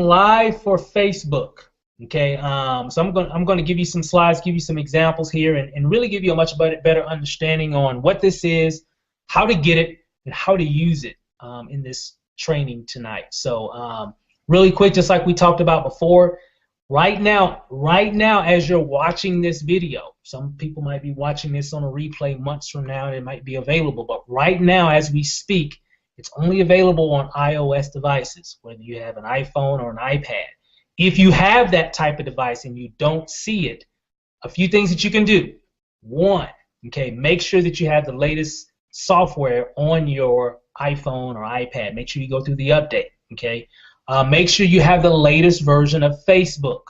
live for Facebook. Okay, so I'm going to give you some slides, give you some examples here, and really give you a much better understanding on what this is, how to get it, and how to use it in this training tonight. So really quick, just like we talked about before, right now, as you're watching this video, some people might be watching this on a replay months from now, and it might be available. But right now, as we speak, it's only available on iOS devices, whether you have an iPhone or an iPad. If you have that type of device and you don't see it, a few things that you can do. One, okay, make sure that you have the latest software on your iPhone or iPad. Make sure you go through the update. Okay, make sure you have the latest version of Facebook.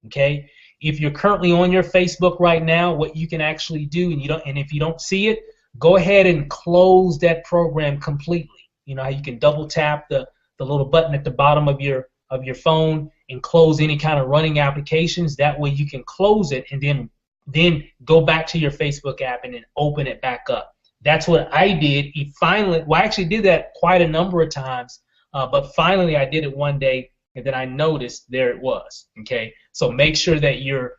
Okay, if you're currently on your Facebook right now, what you can actually do, and if you don't see it, go ahead and close that program completely. You know how you can double tap the little button at the bottom of your phone and close any kind of running applications. That way you can close it and then go back to your Facebook app and then open it back up. That's what I did. I actually did that quite a number of times, but finally I did it one day, and then I noticed there it was. Okay, so make sure that you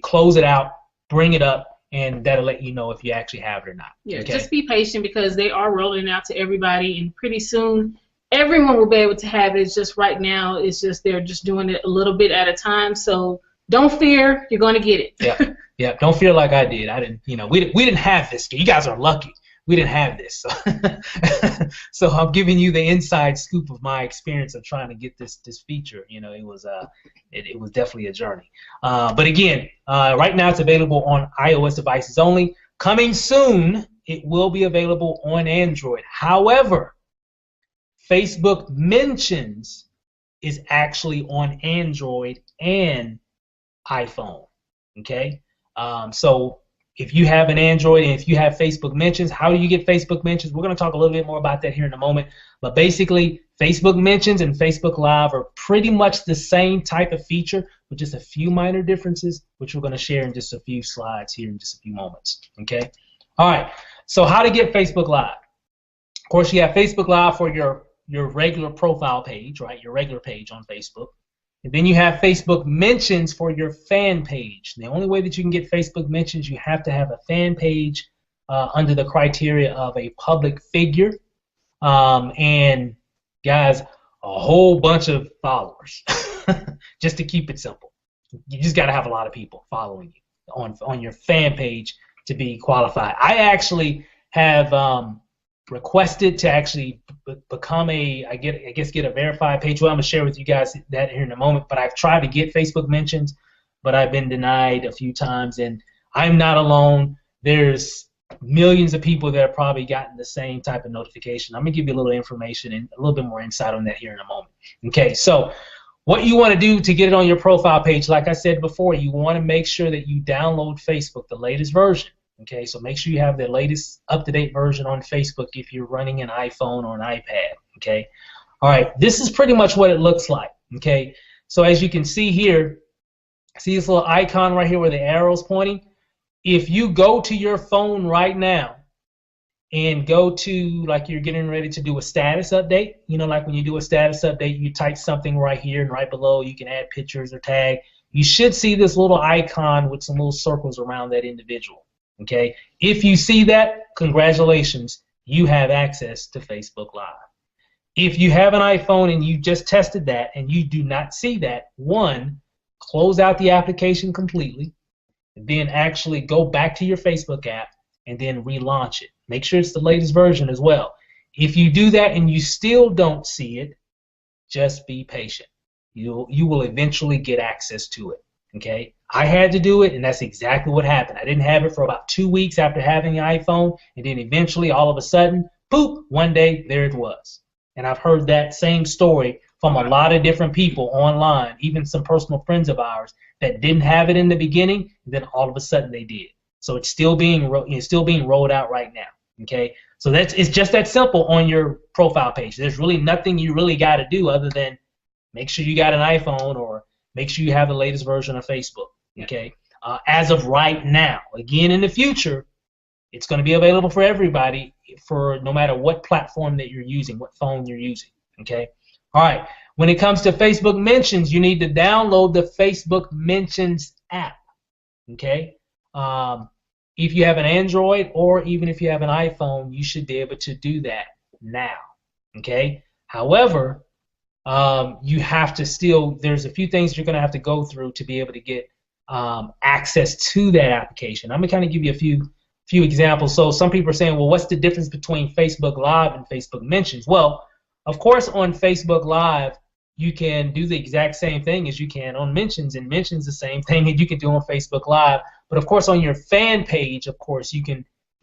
close it out, bring it up, and that'll let you know if you actually have it or not. Yeah, okay? Just be patient because they are rolling out to everybody, and pretty soon everyone will be able to have it. It's just right now, it's just they're just doing it a little bit at a time. So don't fear, you're going to get it. Yeah. Don't fear like I did. I didn't. We didn't have this. You guys are lucky. We didn't have this. So I'm giving you the inside scoop of my experience of trying to get this feature. It was definitely a journey. But again, right now it's available on iOS devices only. Coming soon, it will be available on Android. However, Facebook Mentions is actually on Android and iPhone. Okay, so if you have an Android and if you have Facebook Mentions, how do you get Facebook Mentions? We're going to talk a little bit more about that here in a moment. But basically, Facebook Mentions and Facebook Live are pretty much the same type of feature with just a few minor differences, which we're going to share in just a few slides here in just a few moments. Okay. All right. So how to get Facebook Live? Of course, you have Facebook Live for your regular profile page, right? Your regular page on Facebook. And then you have Facebook Mentions for your fan page. The only way that you can get Facebook Mentions, you have to have a fan page under the criteria of a public figure. And guys, a whole bunch of followers, just to keep it simple. You just got to have a lot of people following you on your fan page to be qualified. I actually have requested to actually become get a verified page. Well, I'm gonna share with you guys that here in a moment. But I've tried to get Facebook Mentions, but I've been denied a few times, and I'm not alone. There's millions of people that have probably gotten the same type of notification. I'm gonna give you a little information and a little bit more insight on that here in a moment. Okay, so what you want to do to get it on your profile page, like I said before, you want to make sure that you download Facebook, the latest version. Okay, so make sure you have the latest up-to-date version on Facebook if you're running an iPhone or an iPad. Okay, all right, this is pretty much what it looks like. Okay, so as you can see here, see this little icon right here where the arrow's pointing? If you go to your phone right now and go to, like you're getting ready to do a status update, like when you do a status update, you type something right here, and right below you can add pictures or tag. You should see this little icon with some little circles around that individual. Okay, if you see that, congratulations, you have access to Facebook Live. If you have an iPhone and you just tested that and you do not see that, one, close out the application completely, and then actually go back to your Facebook app and then relaunch it. Make sure it's the latest version as well. If you do that and you still don't see it, just be patient. You will eventually get access to it. Okay, I had to do it, and that's exactly what happened. I didn't have it for about 2 weeks after having an iPhone, and then eventually, all of a sudden, poop, one day, there it was. And I've heard that same story from a lot of different people online, even some personal friends of ours that didn't have it in the beginning, and then all of a sudden they did. So it's still being rolled out right now. Okay, so it's just that simple on your profile page. There's really nothing you really got to do other than make sure you got an iPhone or make sure you have the latest version of Facebook. Okay, as of right now. Again, in the future, it's going to be available for everybody, for no matter what platform that you're using, what phone you're using. Okay. All right. When it comes to Facebook mentions, you need to download the Facebook mentions app. Okay? If you have an Android or even if you have an iPhone, you should be able to do that now. Okay? However, you have to still, there's a few things you're going to have to go through to be able to get access to that application. I'm going to kind of give you a few examples. So some people are saying, well, what's the difference between Facebook Live and Facebook Mentions? Well, of course, on Facebook Live, you can do the exact same thing as you can on Mentions, and Mentions the same thing that you can do on Facebook Live. But of course, on your fan page, of course, you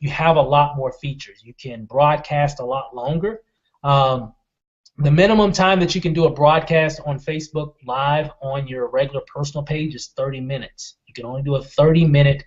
have a lot more features. You can broadcast a lot longer. The minimum time that you can do a broadcast on Facebook Live on your regular personal page is 30 minutes. You can only do a 30-minute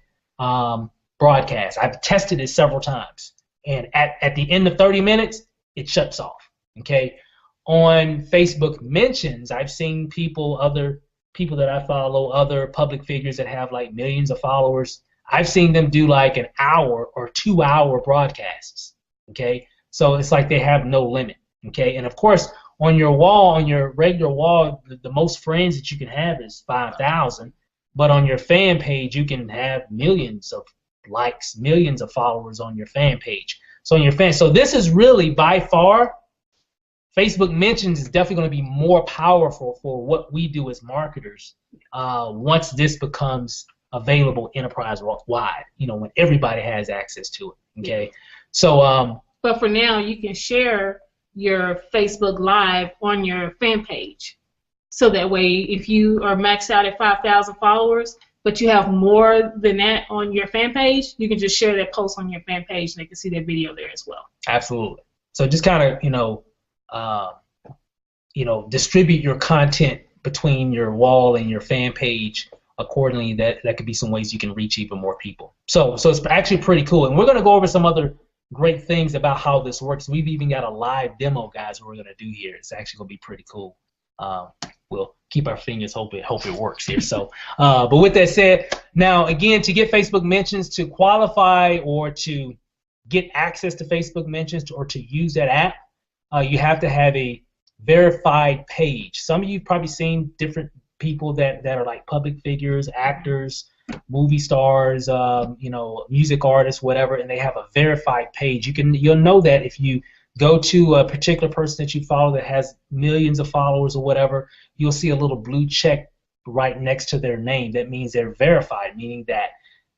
broadcast. I've tested it several times, and at the end of 30 minutes, it shuts off. Okay. On Facebook Mentions, I've seen other people that I follow, other public figures that have like millions of followers. I've seen them do like an hour or 2-hour broadcasts. Okay, so it's like they have no limit. Okay, and of course, on your wall, on your regular wall, the most friends that you can have is 5,000. But on your fan page, you can have millions of likes, millions of followers on your fan page. So this is really by far. Facebook Mentions is definitely going to be more powerful for what we do as marketers once this becomes available enterprise-wide, when everybody has access to it, okay? So, but for now, you can share your Facebook Live on your fan page. So that way, if you are maxed out at 5,000 followers, but you have more than that on your fan page, you can just share that post on your fan page, and they can see that video there as well. Absolutely. So just kind of, distribute your content between your wall and your fan page accordingly. That could be some ways you can reach even more people. So it's actually pretty cool. And we're going to go over some other great things about how this works. We've even got a live demo, guys, what we're going to do here. It's actually going to be pretty cool. We'll keep our fingers, hope it works here. So, but with that said, now again, to get Facebook Mentions, to qualify or to get access to Facebook Mentions or to use that app, you have to have a verified page. Some of you have probably seen different people that are like public figures, actors, movie stars, music artists, whatever, and they have a verified page. You'll know that if you go to a particular person that you follow that has millions of followers or whatever, you'll see a little blue check right next to their name. That means they're verified, meaning that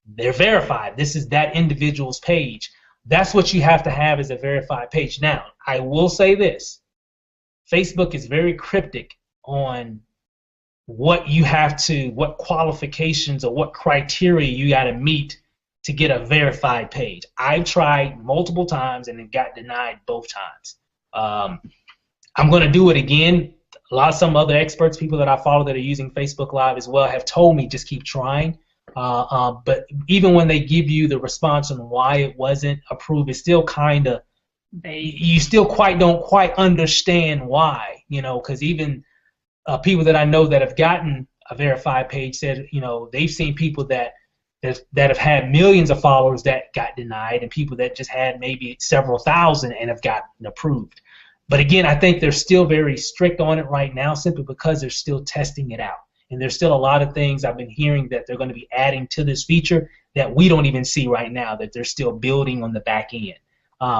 they're verified. This is that individual's page. That's what you have to have as a verified page. Now, I will say this. Facebook is very cryptic on what qualifications or what criteria you got to meet to get a verified page. I've tried multiple times and it got denied both times. I'm going to do it again. Some other experts, people that I follow that are using Facebook Live as well, have told me just keep trying. But even when they give you the response on why it wasn't approved, it's still kind of, you still don't quite understand why, because even people that I know that have gotten a verified page said, they've seen people that have had millions of followers that got denied, and people that just had maybe several thousand and have gotten approved. But again, I think they're still very strict on it right now, simply because they're still testing it out. And there's still a lot of things I've been hearing that they're going to be adding to this feature that we don't even see right now, that they're still building on the back end.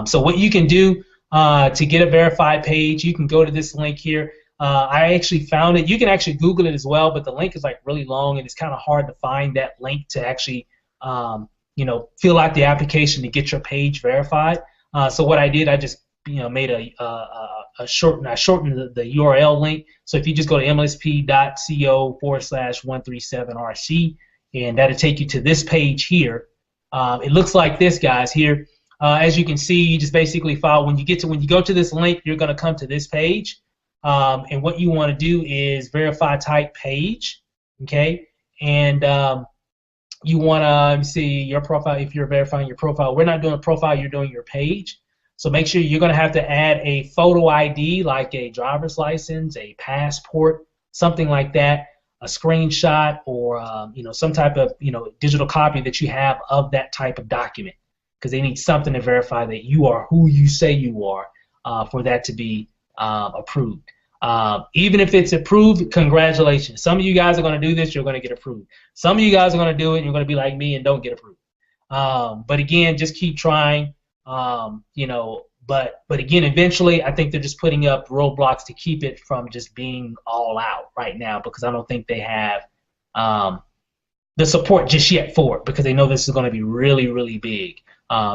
So what you can do to get a verified page, you can go to this link here. I actually found it. You can actually Google it as well, but the link is like really long, and it's kind of hard to find that link to actually, fill out the application to get your page verified. So what I did, I just made I shortened the URL link. So if you just go to mlsp.co/137RC, and that'll take you to this page here. It looks like this, guys, here. As you can see, you just basically follow. When you go to this link, you're going to come to this page. And what you want to do is verify type page, okay? And you want to see your profile. If you're verifying your profile, we're not doing a profile, you're doing your page. So make sure you're going to have to add a photo ID, like a driver's license, a passport, something like that, a screenshot, or some type of digital copy that you have of that type of document, because they need something to verify that you are who you say you are for that to be approved. Even if it's approved, congratulations. Some of you guys are going to do this, you're going to get approved. Some of you guys are going to do it, and you're going to be like me and don't get approved. But again, just keep trying. You know, but again, eventually, I think they're just putting up roadblocks to keep it from just being all out right now, because I don't think they have the support just yet for it, because they know this is going to be really, really big.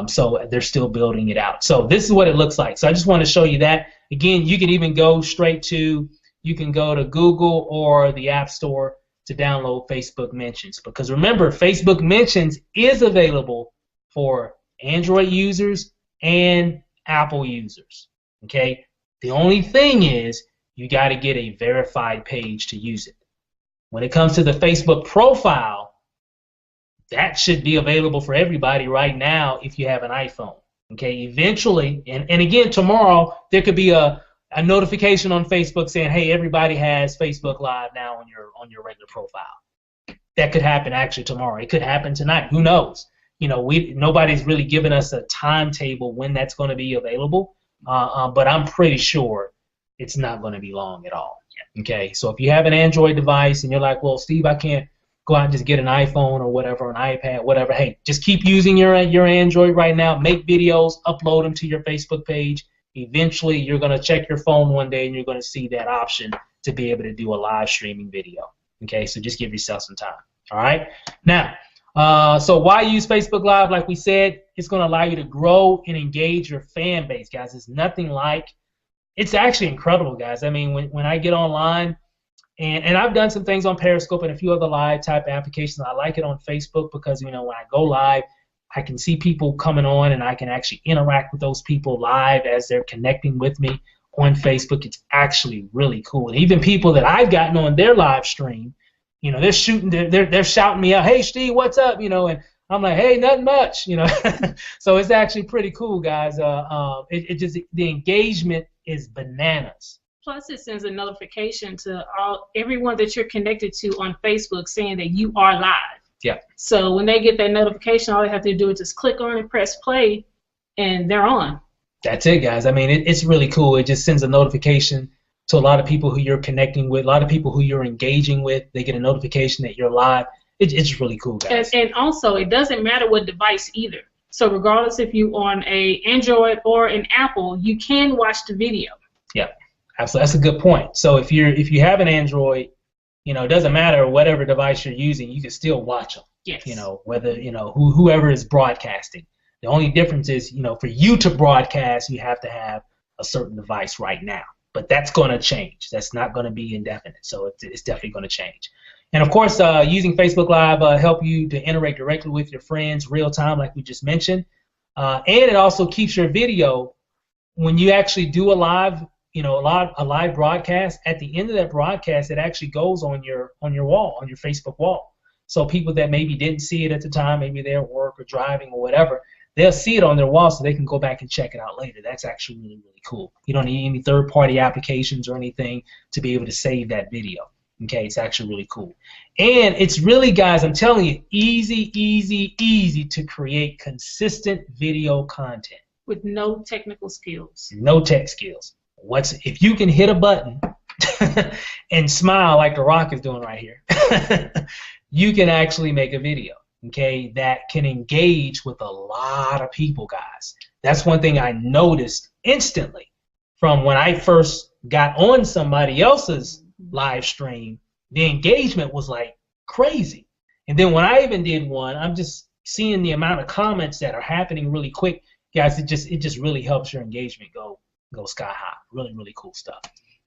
So they're still building it out. So this is what it looks like. So I just want to show you that. Again, you can even go straight to, you can go to Google or the App Store to download Facebook Mentions. Because remember, Facebook Mentions is available for Android users and Apple users. Okay? The only thing is you got to get a verified page to use it. When it comes to the Facebook profile, that should be available for everybody right now if you have an iPhone. Okay, eventually, and again, tomorrow there could be a notification on Facebook saying, hey, everybody has Facebook Live now on your regular profile. That could happen actually tomorrow. It could happen tonight. Who knows? You know, nobody's really given us a timetable when that's going to be available, but I'm pretty sure it's not going to be long at all. Okay, so if you have an Android device and you're like, well, Steve, I can't go out and just get an iPhone or whatever, an iPad, whatever. Hey, just keep using your Android right now. Make videos, upload them to your Facebook page. Eventually, you're going to check your phone one day and you're going to see that option to be able to do a live streaming video. Okay, so just give yourself some time. All right. Now, so why use Facebook Live? Like we said, it's going to allow you to grow and engage your fan base, guys. It's nothing like. It's actually incredible, guys. I mean, when I get online. And I've done some things on Periscope and a few other live type applications. I like it on Facebook because, you know, when I go live, I can see people coming on and I can actually interact with those people live as they're connecting with me on Facebook. It's actually really cool. And even people that I've gotten on their live stream, you know, they're shouting me out, hey, Steve, what's up? You know, and I'm like, hey, nothing much, you know. So it's actually pretty cool, guys. The engagement is bananas. Plus, it sends a notification to everyone that you're connected to on Facebook saying that you are live. Yeah. So when they get that notification, all they have to do is just click on it, press play, and they're on. That's it, guys. I mean, it's really cool. It just sends a notification to a lot of people who you're connecting with, a lot of people who you're engaging with. They get a notification that you're live. It's really cool, guys. And also, it doesn't matter what device either. So regardless if you're on a Android or an Apple, you can watch the video. Yeah. Absolutely. That's a good point. So if you have an Android, you know, it doesn't matter whatever device you're using, you can still watch them. Yes. You know, whether, you know, whoever is broadcasting. The only difference is, you know, for you to broadcast, you have to have a certain device right now. But that's going to change. That's not going to be indefinite. So it's definitely going to change. And of course, using Facebook Live help you to interact directly with your friends real time, like we just mentioned. And it also keeps your video when you actually do a live. You know, a live broadcast. At the end of that broadcast, it actually goes on your wall, on your Facebook wall. So people that maybe didn't see it at the time, maybe they're at work or driving or whatever, they'll see it on their wall, so they can go back and check it out later. That's actually really, really cool. You don't need any third-party applications or anything to be able to save that video. Okay, it's actually really cool. And it's really, guys, I'm telling you, easy to create consistent video content with no technical skills. No tech skills. If you can hit a button and smile like The Rock is doing right here, you can actually make a video, okay, that can engage with a lot of people, guys. That's one thing I noticed instantly from when I first got on somebody else's live stream. The engagement was like crazy. And then when I even did one, I'm just seeing the amount of comments that are happening really quick. Guys, it just really helps your engagement go sky high. Really, really cool stuff.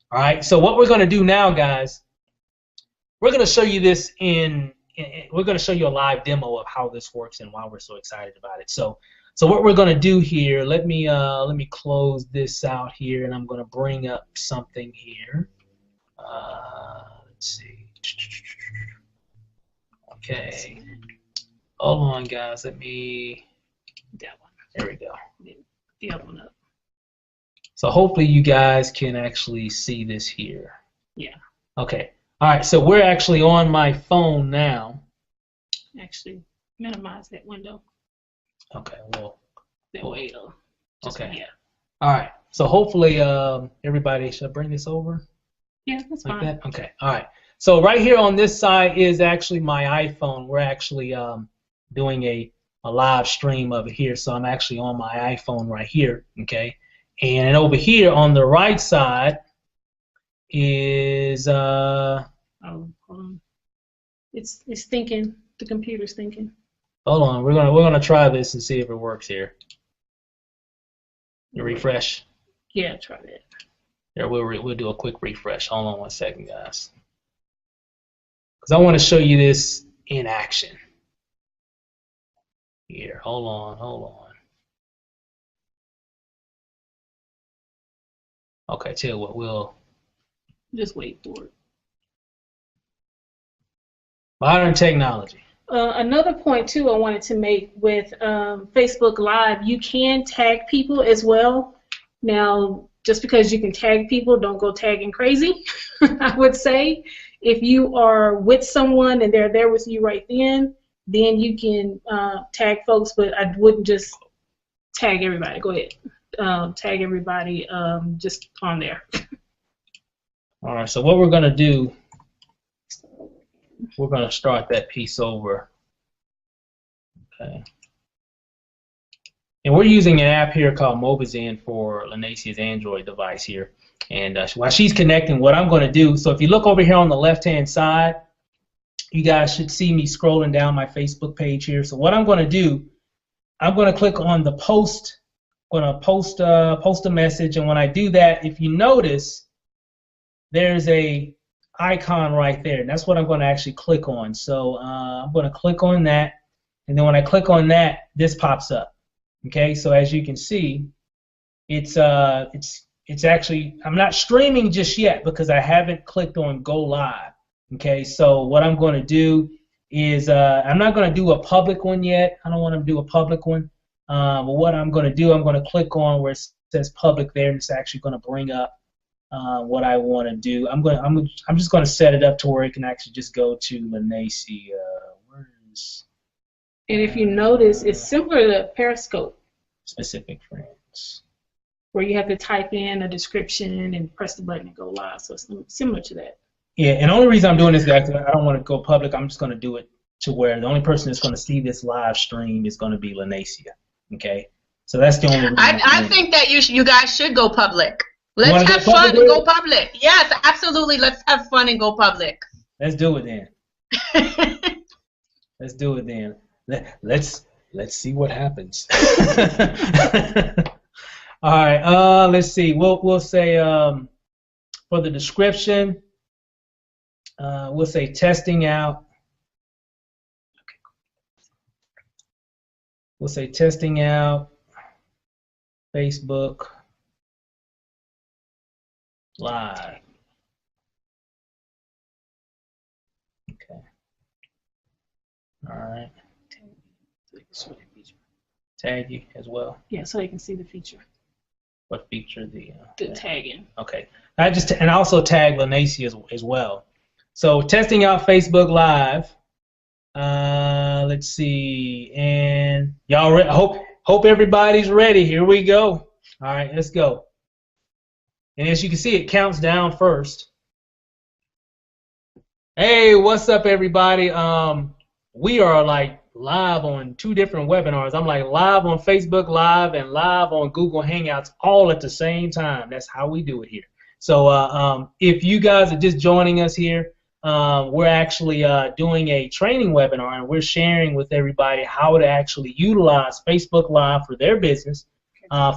All right, so what we're going to do now, guys, we're going to show you this we're going to show you a live demo of how this works and why we're so excited about it. So what we're going to do here, let me close this out here, and I'm going to bring up something here. Let's see. Okay. Hold on, guys. That one. There we go. The other one up. So hopefully you guys can actually see this here. Yeah. Okay. All right. So we're actually on my phone now. Actually, minimize that window. Okay. Well. That way it'll. Okay. Yeah. All right. So hopefully everybody, should I bring this over? Yeah, that's like fine. that. Okay, all right. So right here on this side is actually my iPhone. We're actually doing a live stream of it here. So I'm actually on my iPhone right here. Okay, and over here on the right side is Oh, hold on. It's thinking. The computer's thinking. hold on. We're gonna try this and see if it works here. You refresh. Yeah, try that. Here, we'll do a quick refresh. Hold on one second, guys. Because I want to show you this in action. Here, hold on. Okay, tell you what, we'll just wait for it. Modern technology. Another point too I wanted to make with Facebook Live, you can tag people as well. Now, just because you can tag people, don't go tagging crazy. I would say if you are with someone and they're there with you right then you can tag folks, but I wouldn't just tag everybody. Go ahead. Tag everybody just on there. All right, so what we're going to do, we're going to start that piece over. Okay. And we're using an app here called Mobizen for Lanacia's Android device here. And while she's connecting, what I'm going to do, so if you look over here on the left-hand side, you guys should see me scrolling down my Facebook page here. So what I'm going to do, I'm going to click on the post. I'm going to post a message. And when I do that, if you notice, there's a icon right there. And that's what I'm going to actually click on. So I'm going to click on that. And then when I click on that, this pops up. Okay, so as you can see, it's actually, I'm not streaming just yet because I haven't clicked on go live. Okay, so what I'm going to do is I'm not going to do a public one yet. I don't want to do a public one. But what I'm going to do, I'm going to click on where it says public there, and it's actually going to bring up what I want to do. I'm just going to set it up to where it can actually just go to Lanacia. Where is? And if you notice, it's similar to Periscope. Specific friends. Where you have to type in a description and press the button and go live. So it's similar to that. Yeah, and the only reason I'm doing this, guys, I don't want to go public. I'm just going to do it to where the only person that's going to see this live stream is going to be Lanacia. Okay? So that's the only reason. I think that you guys should go public. Let's have fun and go public. Yes, absolutely. Let's have fun and go public. Let's do it then. Let's do it then. Let's see what happens. All right. Let's see. We'll say for the description, we'll say testing out. We'll say testing out Facebook Live. Okay. All right. Tag you as well. Yeah, so you can see the feature. What feature? The tagging. Okay. And also tag Lanacia as well. So testing out Facebook Live. Let's see. And y'all hope everybody's ready. Here we go. All right, let's go. And as you can see, it counts down first. Hey, what's up, everybody? We are like live on 2 different webinars. I'm like live on Facebook Live and live on Google Hangouts all at the same time. That's how we do it here. So if you guys are just joining us here, we're actually doing a training webinar, and we're sharing with everybody how to actually utilize Facebook Live for their business,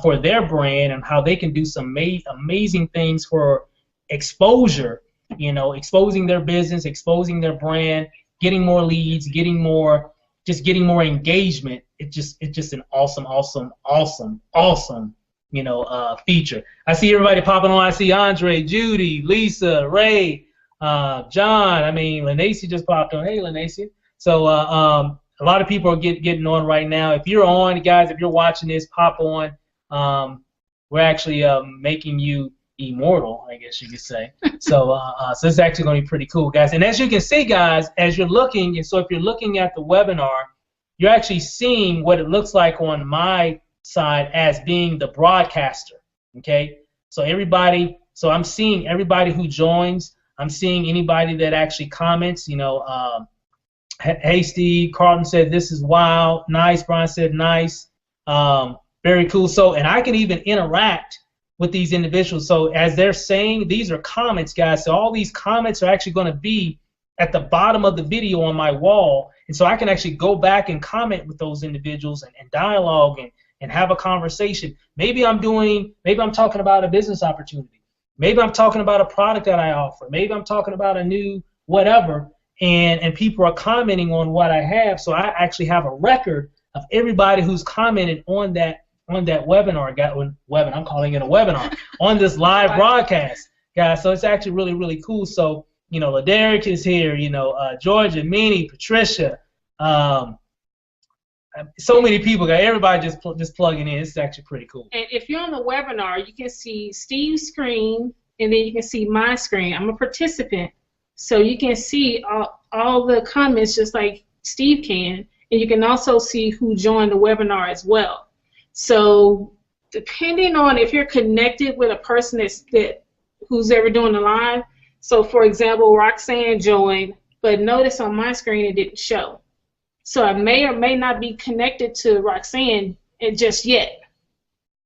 for their brand, and how they can do some amazing things for exposure, exposing their business, exposing their brand, getting more leads, getting more engagement. It's just an awesome feature. I see everybody popping on. I see Andre, Judy, Lisa, Ray, John. I mean, Lanacia just popped on. Hey, Lanacia. So a lot of people are getting on right now. If you're on, guys, if you're watching this, pop on. We're actually making you immortal, I guess you could say. So it's actually going to be pretty cool, guys. And as you can see, guys, as you're looking, and so if you're looking at the webinar, you're actually seeing what it looks like on my side as being the broadcaster. Okay, so everybody So I'm seeing everybody who joins. I'm seeing anybody that actually comments. You know, hey Steve, Carlton said this is wild. Nice. Brian said nice. Very cool. So, and I can even interact with these individuals. So as they're saying, these are comments, guys. So all these comments are actually going to be at the bottom of the video on my wall. And so I can actually go back and comment with those individuals and dialogue and have a conversation. Maybe I'm talking about a business opportunity. Maybe I'm talking about a product that I offer. Maybe I'm talking about a new whatever. And people are commenting on what I have. So I actually have a record of everybody who's commented on that webinar. I'm calling it a webinar on this live broadcast, guys. So it's actually really, really cool. So, you know, LaDerrick is here. You know, Georgia, Minnie, Patricia. So many people. Everybody just plugging in. It's actually pretty cool. And if you're on the webinar, you can see Steve's screen, and then you can see my screen. I'm a participant, so you can see all the comments just like Steve can. And you can also see who joined the webinar as well. So depending on if you're connected with a person who's ever doing the live, so for example, Roxanne joined, but notice on my screen it didn't show. So I may or may not be connected to Roxanne just yet.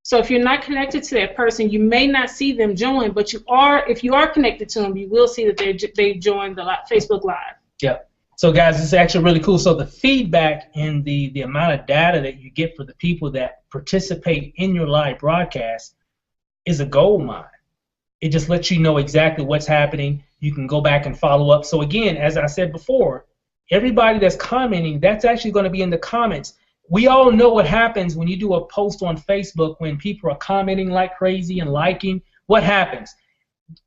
So if you're not connected to that person, you may not see them join, but if you are connected to them, you will see that they joined the Facebook Live. Yeah. So guys, it's actually really cool. So the feedback and the amount of data that you get for the people that participate in your live broadcast is a gold mine. It just lets you know exactly what's happening. You can go back and follow up. So again, as I said before, everybody that's commenting, that's actually going to be in the comments. We all know what happens when you do a post on Facebook when people are commenting like crazy and liking. What happens?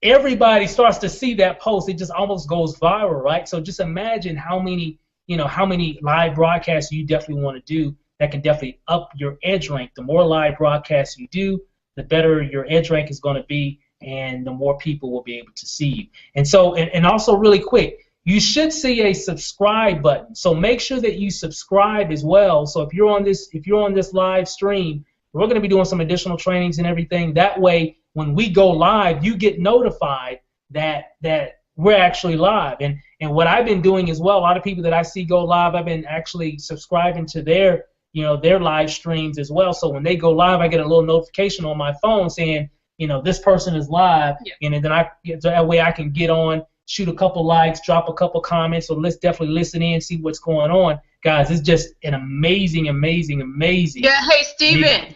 Everybody starts to see that post. It just almost goes viral, right? So just imagine how many live broadcasts you definitely want to do that can definitely up your edge rank. The more live broadcasts you do, the better your edge rank is going to be, and the more people will be able to see you. And so, and also really quick, you should see a subscribe button. So make sure that you subscribe as well. So if you're on this live stream, we're going to be doing some additional trainings and everything. That way, when we go live, you get notified that we're actually live. And what I've been doing as well, a lot of people that I see go live, I've been actually subscribing to their live streams as well. So when they go live, I get a little notification on my phone saying, this person is live, and then that way I can get on, shoot a couple likes, drop a couple comments. So let's definitely listen in, see what's going on, guys. It's just an amazing. Yeah. Hey, Steven.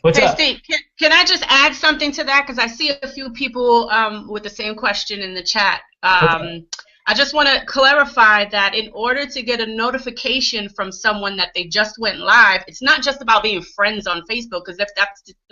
What's up? Steve, can I just add something to that? Because I see a few people with the same question in the chat. I just want to clarify that in order to get a notification from someone that they just went live, it's not just about being friends on Facebook, because if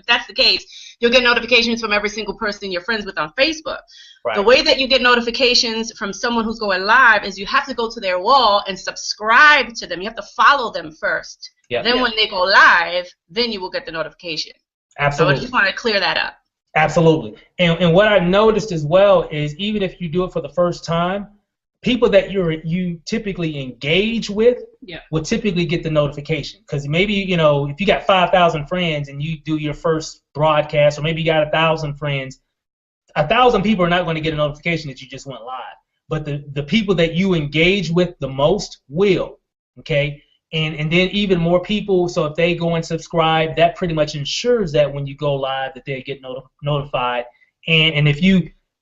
that's the case, you'll get notifications from every single person you're friends with on Facebook. Right. The way that you get notifications from someone who's going live is you have to go to their wall and subscribe to them. You have to follow them first. Yep. Then when they go live, then you will get the notification. Absolutely. So I just want to clear that up. Absolutely. And what I've noticed as well is even if you do it for the first time, people that you typically engage with will typically get the notification. Because maybe, if you got 5,000 friends and you do your first broadcast, or maybe you got 1,000 friends, 1,000 people are not going to get a notification that you just went live. But the people that you engage with the most will, okay? And then even more people, so if they go and subscribe, that pretty much ensures that when you go live that they get notified. And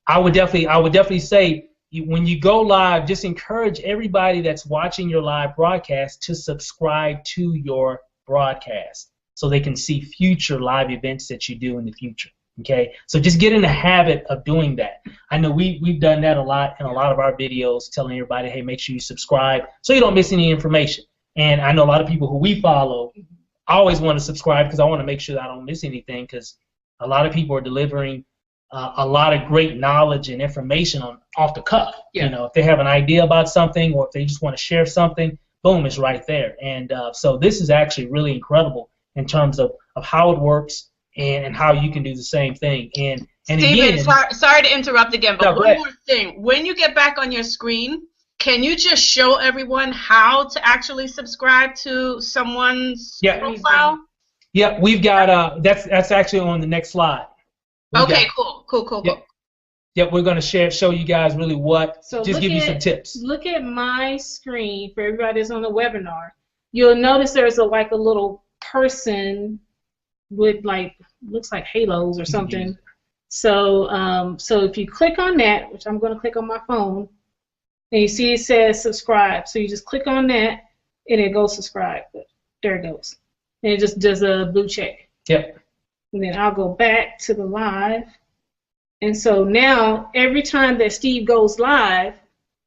I would definitely say, when you go live, just encourage everybody that's watching your live broadcast to subscribe to your broadcast so they can see future live events that you do in the future. Okay, so just get in the habit of doing that. I know we've done that a lot in a lot of our videos, telling everybody, hey, make sure you subscribe so you don't miss any information. And I know a lot of people who we follow always want to subscribe because I want to make sure that I don't miss anything, because a lot of people are delivering a lot of great knowledge and information off the cuff. If they have an idea about something or if they just want to share something, boom, it's right there. And so this is actually really incredible in terms of how it works and how you can do the same thing. And Steven, sorry to interrupt again, but one more thing. When you get back on your screen, can you just show everyone how to actually subscribe to someone's profile? Yeah, we've got that's actually on the next slide. Okay, cool. Yep, we're going to show you guys really what, So just give you some tips. Look at my screen for everybody that's on the webinar. You'll notice there's like a little person with like, looks like halos or something. So so if you click on that, which I'm going to click on my phone, and you see it says subscribe. So you just click on that and it goes subscribe. There it goes. And it just does a blue check. Yep. And then I'll go back to the live. And so now, every time that Steve goes live,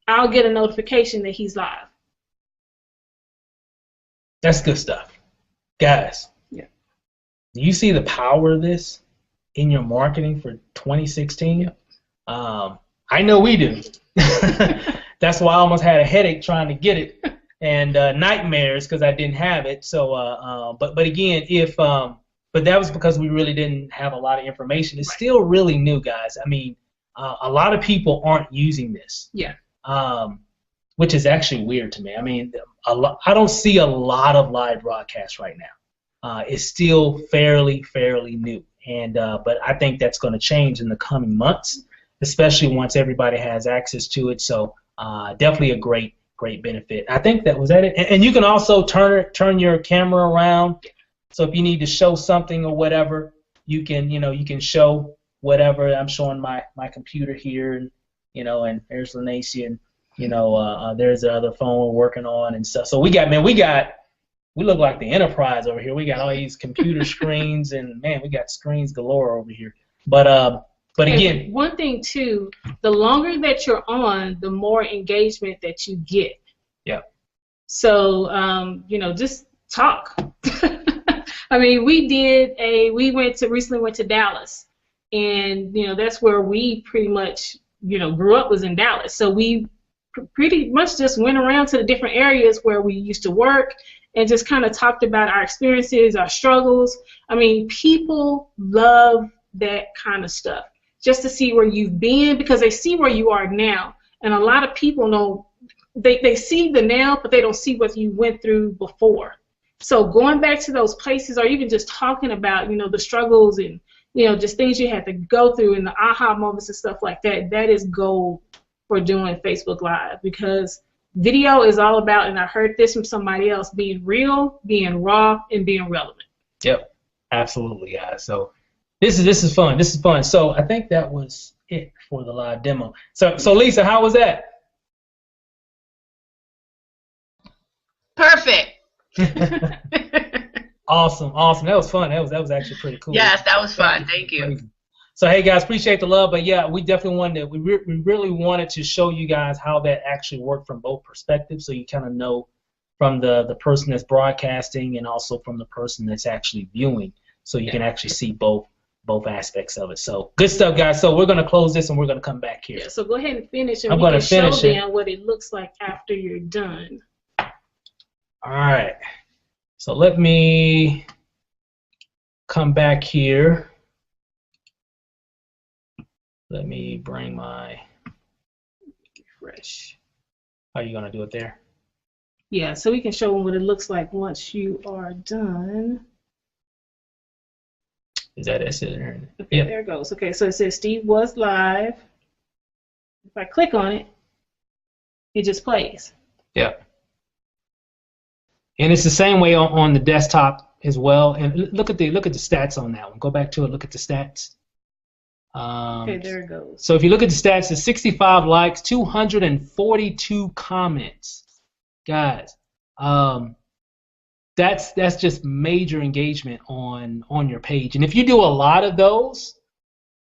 I'll get a notification that he's live. That's good stuff. Guys, do you see the power of this in your marketing for 2016? I know we do. That's why I almost had a headache trying to get it, and nightmares because I didn't have it. So, but again, but that was because we really didn't have a lot of information. It's still really new, guys. I mean, a lot of people aren't using this. Yeah. Which is actually weird to me. I mean, I don't see a lot of live broadcasts right now. It's still fairly new, and but I think that's going to change in the coming months, especially once everybody has access to it. So definitely a great benefit. I think that was it. And you can also turn your camera around. So if you need to show something or whatever, you can show whatever. I'm showing my computer here, and and there's Lanacia, and there's the other phone we're working on and stuff. So we look like the Enterprise over here. We got all these computer screens, and man, we got screens galore over here. But again, one thing too, the longer that you're on, the more engagement that you get. Yeah. So just talk. I mean, we recently went to Dallas, and that's where we pretty much grew up, was in Dallas. So we pretty much just went around to the different areas where we used to work and just kind of talked about our experiences, our struggles. I mean, people love that kind of stuff, just to see where you've been, because they see where you are now. And a lot of people know, they see the now, but they don't see what you went through before. So going back to those places, or even just talking about, the struggles and, just things you had to go through and the aha moments and stuff like that, that is gold for doing Facebook Live, because video is all about, and I heard this from somebody else, being real, being raw, and being relevant. Yep, absolutely, guys. So this is fun. This is fun. So I think that was it for the live demo. So Lisa, how was that? Perfect. Awesome. That was fun. That was actually pretty cool. Yes, that was fun. Thank you. Crazy. So hey guys, appreciate the love, but yeah, we definitely we really wanted to show you guys how that actually worked from both perspectives, so you kind of know from the person that's broadcasting and also from the person that's actually viewing, so you can actually see both aspects of it. So good stuff, guys. So we're gonna close this and we're gonna come back here. Yeah, so go ahead and finish, and I'm we gonna can finish show it. them what it looks like after you're done. All right. So let me come back here. Let me bring my refresh. How are you gonna do it there? Yeah, so we can show them what it looks like once you are done. Is that it? Okay, yeah. There it goes. Okay, so it says Steve was live. If I click on it, it just plays. Yep. And it's the same way on the desktop as well. And look at the stats on that one. Go back to it. Look at the stats. Okay, there it goes. So if you look at the stats, it's 65 likes, 242 comments. Guys, that's just major engagement on your page. And if you do a lot of those,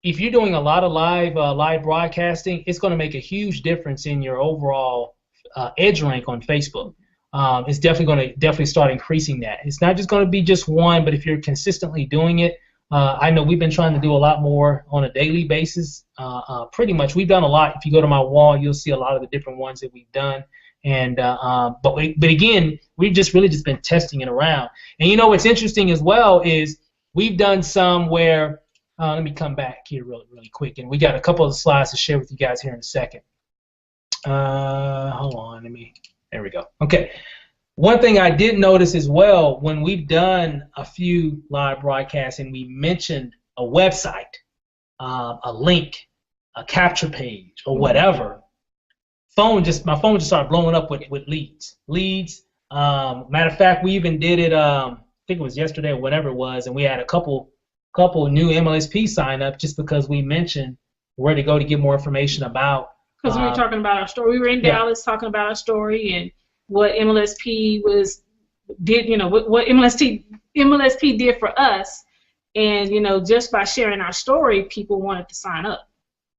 if you're doing a lot of live broadcasting, it's going to make a huge difference in your overall edge rank on Facebook. It's definitely going to start increasing that. It's not just going to be just one, but if you're consistently doing it, I know we've been trying to do a lot more on a daily basis. Pretty much, we've done a lot. If you go to my wall, you'll see a lot of the different ones that we've done. And but again, we've just really been testing it around. And what's interesting as well is we've done some where let me come back here really quick, and we got a couple of slides to share with you guys here in a second. Hold on, there we go. Okay. One thing I did notice as well, when we've done a few live broadcasts and we mentioned a website, a link, a capture page, or whatever, my phone just started blowing up with leads. Matter of fact, we even did it. I think it was yesterday or whatever it was, and we had a couple new MLSP sign up just because we mentioned where to go to get more information about. Because we were talking about our story. We were in Dallas talking about our story and what MLSP did. You know, what MLSP did for us, and you know, just by sharing our story, people wanted to sign up.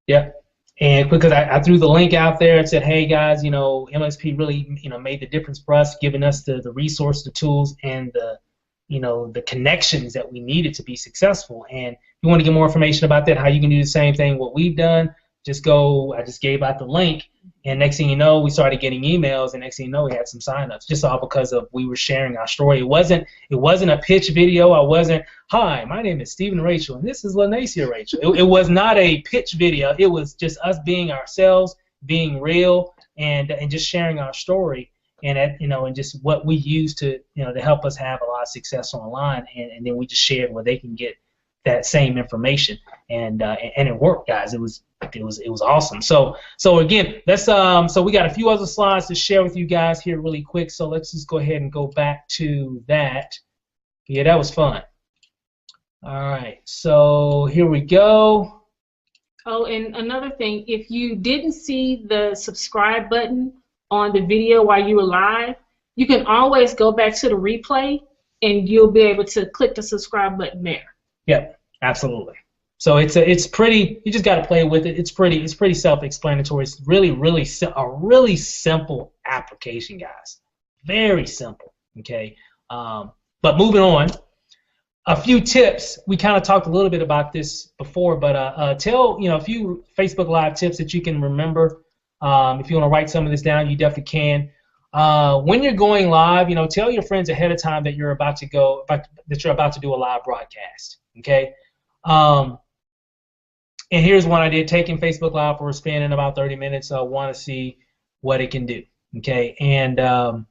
Yeah. And because I threw the link out there and said, hey guys, you know, MLSP really, you know, made the difference for us, giving us the resource, the tools, and the connections that we needed to be successful. And if you want to get more information about that, how you can do the same thing, what we've done, I just gave out the link, and next thing you know, we started getting emails, and next thing you know, we had some signups, just all because of we were sharing our story. It wasn't a pitch video. I wasn't, hi, my name is Stephen Rachel, and this is Lanacia Rachel. It was not a pitch video. It was just us being ourselves, being real, and just sharing our story, and and just what we use to to help us have a lot of success online, and then we just shared where they can get that same information, and it worked, guys. It was awesome. So again, let's so we got a few other slides to share with you guys here really quick. So let's just go ahead and go back to that. Yeah, that was fun. All right, so here we go. Oh, and another thing, if you didn't see the subscribe button on the video while you were live, you can always go back to the replay, and you'll be able to click the subscribe button there. Yep, absolutely. So it's pretty. You just got to play with it. It's pretty self-explanatory. It's a really simple application, guys. Very simple. Okay. But moving on, a few tips. We kind of talked a little bit about this before, but tell a few Facebook Live tips that you can remember. If you want to write some of this down, you definitely can. When you're going live, tell your friends ahead of time that you're about to do a live broadcast. Okay. And here's one I did, taking Facebook Live for a spin in about 30 minutes. I want to see what it can do. Okay. And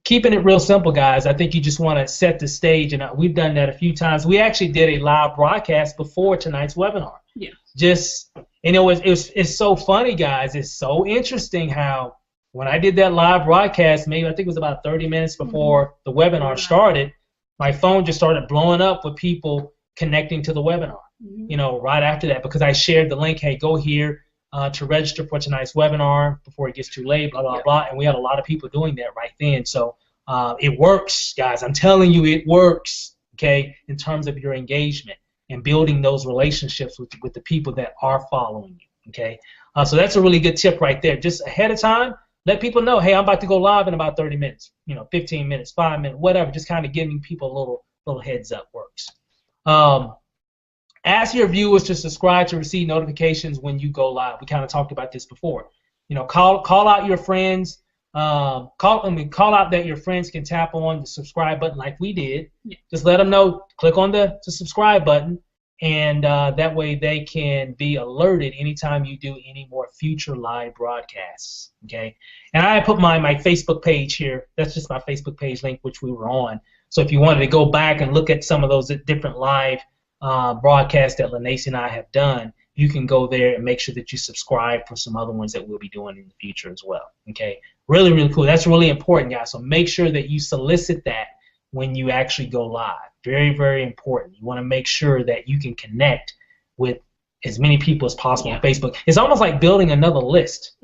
keeping it real simple, guys. I think you just want to set the stage, and we've done that a few times. We actually did a live broadcast before tonight's webinar. Yeah. It's so funny, guys. It's so interesting how when I did that live broadcast, I think it was about 30 minutes before the webinar started, my phone just started blowing up with people connecting to the webinar. Right after that, because I shared the link. Hey, go here to register for tonight's webinar before it gets too late. Blah blah blah. And we had a lot of people doing that right then. So it works, guys. I'm telling you, it works. Okay, in terms of your engagement and building those relationships with the people that are following you. Okay, so that's a really good tip right there. Just ahead of time, let people know, hey, I'm about to go live in about 30 minutes. 15 minutes, 5 minutes, whatever. Just kind of giving people a little heads up works. Ask your viewers to subscribe to receive notifications when you go live. We kind of talked about this before. Call out your friends. Call out that your friends can tap on the subscribe button like we did. Yeah. Just let them know. Click on the subscribe button, and that way they can be alerted anytime you do any more future live broadcasts. Okay. And I put my Facebook page here. That's just my Facebook page link, which we were on. So if you wanted to go back and look at some of those different live broadcasts that Lanacia and I have done, you can go there and make sure that you subscribe for some other ones that we'll be doing in the future as well. Okay, really, really cool. That's really important, guys. So make sure that you solicit that when you actually go live. Very, very important. You want to make sure that you can connect with as many people as possible on Facebook. It's almost like building another list,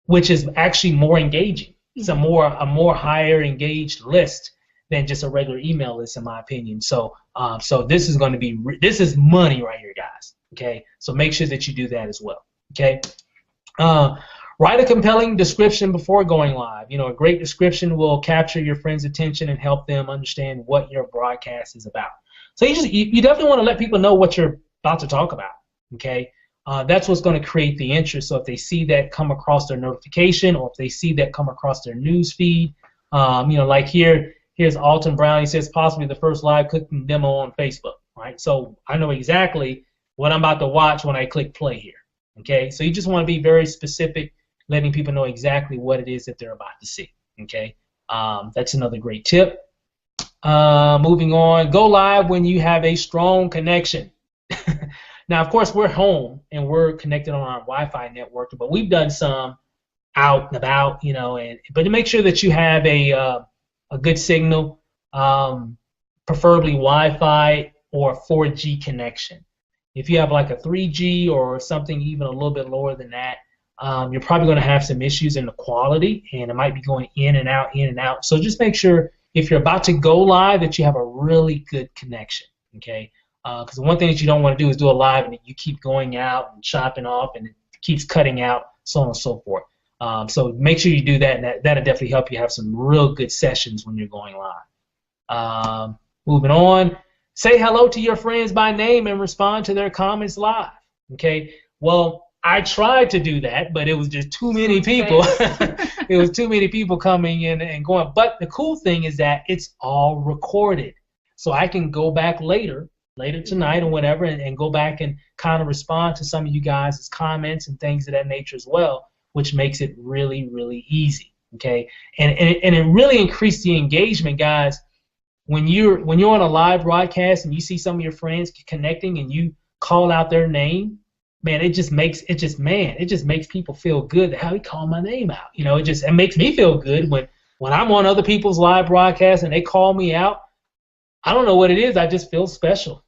which is actually more engaging. It's a more higher engaged list than just a regular email list, in my opinion. So this is going to be this is money right here, guys. Okay, so make sure that you do that as well. Okay, write a compelling description before going live. A great description will capture your friends' attention and help them understand what your broadcast is about. So you definitely want to let people know what you're about to talk about. Okay, that's what's going to create the interest. So if they see that come across their notification, or if they see that come across their news feed, like here's Alton Brown. He says possibly the first live cooking demo on Facebook, right? So I know exactly what I'm about to watch when I click play here. Okay, so you just want to be very specific, letting people know exactly what it is that they're about to see. Okay, that's another great tip. Moving on, go live when you have a strong connection. Now, of course, we're home and we're connected on our Wi-Fi network, but we've done some out and about, but to make sure that you have a good signal, preferably Wi-Fi or 4G connection. If you have like a 3G or something even a little bit lower than that, you're probably going to have some issues in the quality, and it might be going in and out, in and out. So just make sure if you're about to go live that you have a really good connection, okay? Because the one thing that you don't want to do is do a live and you keep going out and chopping off and it keeps cutting out, so on and so forth. So make sure you do that, and that'll definitely help you have some real good sessions when you're going live. Moving on, say hello to your friends by name and respond to their comments live, okay? Well, I tried to do that, but it was just too many people. It was too many people coming in and going. But the cool thing is that it's all recorded. So I can go back later tonight or whatever, and go back and kind of respond to some of you guys' comments and things of that nature as well, which makes it really, really easy. Okay? And it really increased the engagement, guys. When you're on a live broadcast and you see some of your friends connecting and you call out their name, man, it just makes people feel good. How he called my name out, it makes me feel good when I'm on other people's live broadcasts and they call me out. I don't know what it is. I just feel special.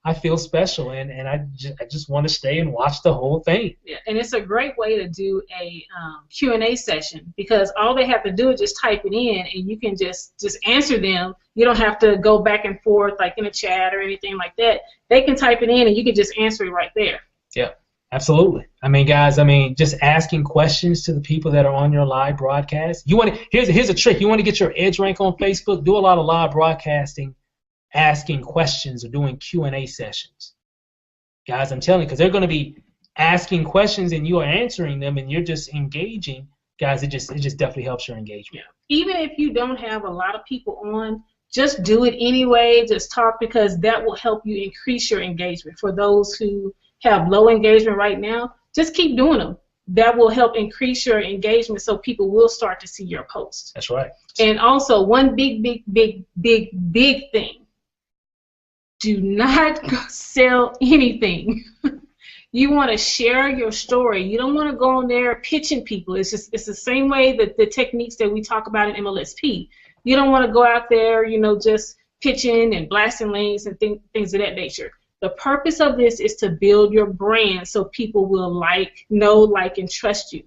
I feel special, and I just want to stay and watch the whole thing. Yeah, and it's a great way to do a Q&A session, because all they have to do is just type it in, and you can just answer them. You don't have to go back and forth like in a chat or anything like that. They can type it in, and you can just answer it right there. Yeah, absolutely. I mean, guys, just asking questions to the people that are on your live broadcast. Here's a trick. You want to get your edge rank on Facebook? Do a lot of live broadcasting, asking questions or doing Q&A sessions. Guys, I'm telling you, because they're going to be asking questions and you are answering them and you're just engaging. Guys, it just definitely helps your engagement. Yeah. Even if you don't have a lot of people on, just do it anyway. Just talk, because that will help you increase your engagement. For those who have low engagement right now, just keep doing them. That will help increase your engagement, so people will start to see your posts. That's right. And also, one big thing. Do not sell anything. You want to share your story. You don't want to go on there pitching people. It's the same way that the techniques that we talk about in MLSP. You don't want to go out there, just pitching and blasting links and things of that nature. The purpose of this is to build your brand so people will like, and trust you.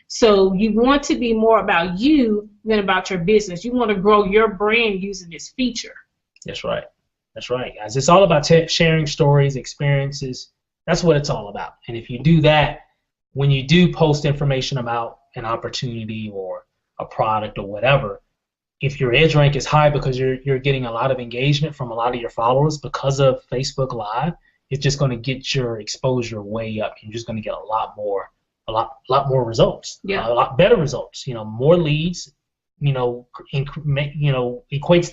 So you want to be more about you than about your business. You want to grow your brand using this feature. That's right. That's right, guys. It's all about sharing stories, experiences. That's what it's all about. And if you do that, when you do post information about an opportunity or a product or whatever, if your edge rank is high because you're getting a lot of engagement from a lot of your followers because of Facebook Live, it's just going to get your exposure way up. You're just going to get a lot more results. Yeah. A lot better results. More leads. Equates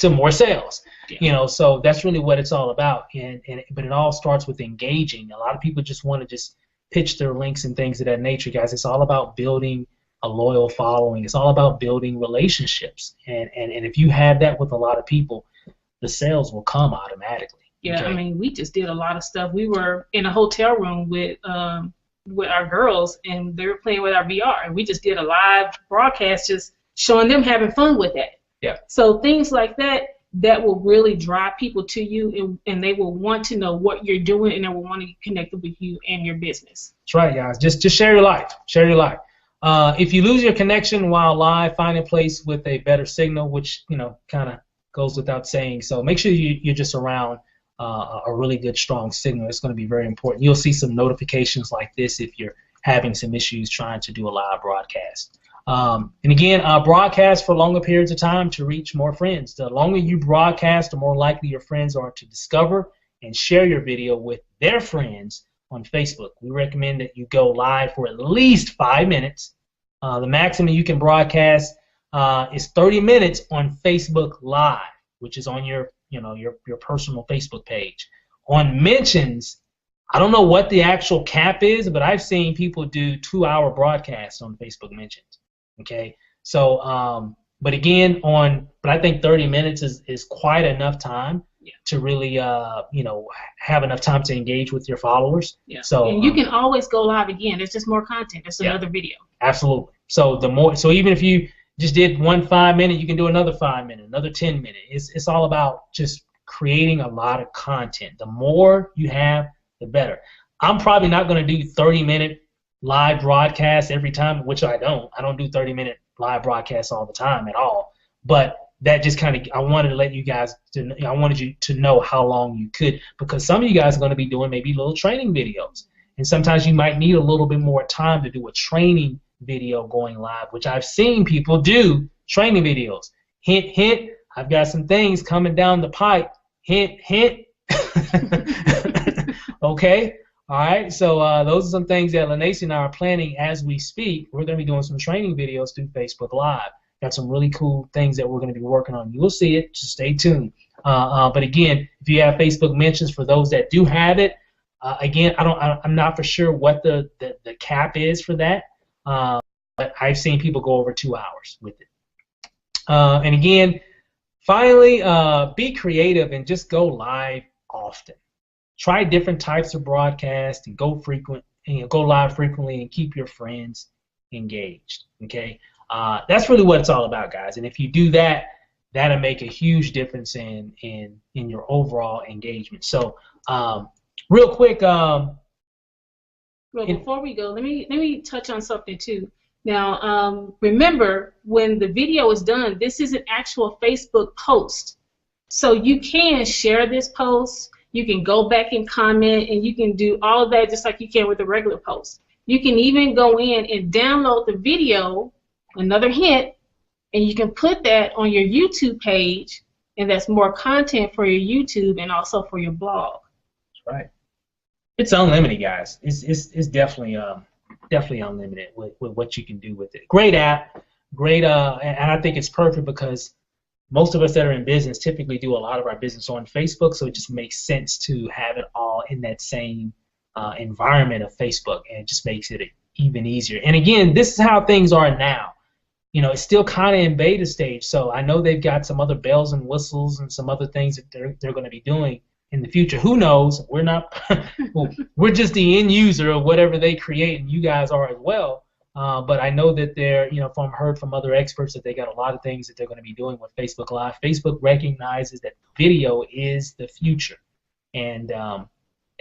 to more sales. Yeah. So that's really what it's all about. But it all starts with engaging. A lot of people just want to just pitch their links and things of that nature, guys. It's all about building a loyal following. It's all about building relationships. And if you have that with a lot of people, the sales will come automatically. Yeah, okay? I mean, we just did a lot of stuff. We were in a hotel room with our girls, and they were playing with our VR, and we just did a live broadcast just showing them having fun with that. Yeah. So things like that will really draw people to you, and they will want to know what you're doing, and they will want to get connected with you and your business. That's right, guys. Just share your life. Share your life. If you lose your connection while live, find a place with a better signal, which kind of goes without saying. So make sure you're just around a really good, strong signal. It's going to be very important. You'll see some notifications like this if you're having some issues trying to do a live broadcast. And again, broadcast for longer periods of time to reach more friends. The longer you broadcast, the more likely your friends are to discover and share your video with their friends on Facebook. We recommend that you go live for at least 5 minutes. The maximum you can broadcast is 30 minutes on Facebook Live, which is on your personal Facebook page. On mentions, I don't know what the actual cap is, but I've seen people do 2-hour broadcasts on Facebook mentions. Okay, so but I think 30 minutes is quite enough time to really, you know, have enough time to engage with your followers. Yeah. So, and you can always go live again. It's just more content. It's another video. Absolutely. So the more, so even if you just did 1 5-minute, you can do another 5-minute, another 10-minute. It's all about just creating a lot of content. The more you have, the better. I'm probably not going to do 30-minute live broadcasts every time, which I don't. I don't do 30-minute live broadcasts all the time at all. But that just kind of, I wanted to let you guys, I wanted you to know how long you could, because some of you guys are going to be doing maybe little training videos. And sometimes you might need a little bit more time to do a training video going live, which I've seen people do training videos. Hint, hint, I've got some things coming down the pipe. Hint, hint. Okay? All right, so those are some things that Lanacy and I are planning as we speak. We're going to be doing some training videos through Facebook Live. Got some really cool things that we're going to be working on. You'll see it. Just stay tuned. But again, if you have Facebook mentions, for those that do have it, again, I'm not for sure what the cap is for that. But I've seen people go over 2 hours with it. And again, finally, be creative and just go live often. Try different types of broadcasts and go live frequently and keep your friends engaged. Okay, that's really what it's all about, guys. And if you do that, that'll make a huge difference in your overall engagement. So, real quick. Well, before we go, let me touch on something too. Now, remember, when the video is done, this is an actual Facebook post. So you can share this post, you can go back and comment, and you can do all of that just like you can with a regular post. You can even go in and download the video, another hint, and you can put that on your YouTube page, and that's more content for your YouTube and also for your blog. That's right. It's unlimited, guys. It's definitely unlimited with what you can do with it. Great app, great, and I think it's perfect because most of us that are in business typically do a lot of our business on Facebook, so it just makes sense to have it all in that same environment of Facebook, and it just makes it even easier. And again, this is how things are now. You know, it's still kind of in beta stage, so I know they've got some other bells and whistles and some other things that they're going to be doing in the future. Who knows? We're not. We're just the end user of whatever they create, and you guys are as well. But I know that they're, you know, heard from other experts that they got a lot of things that they're going to be doing with Facebook Live. Facebook recognizes that video is the future, and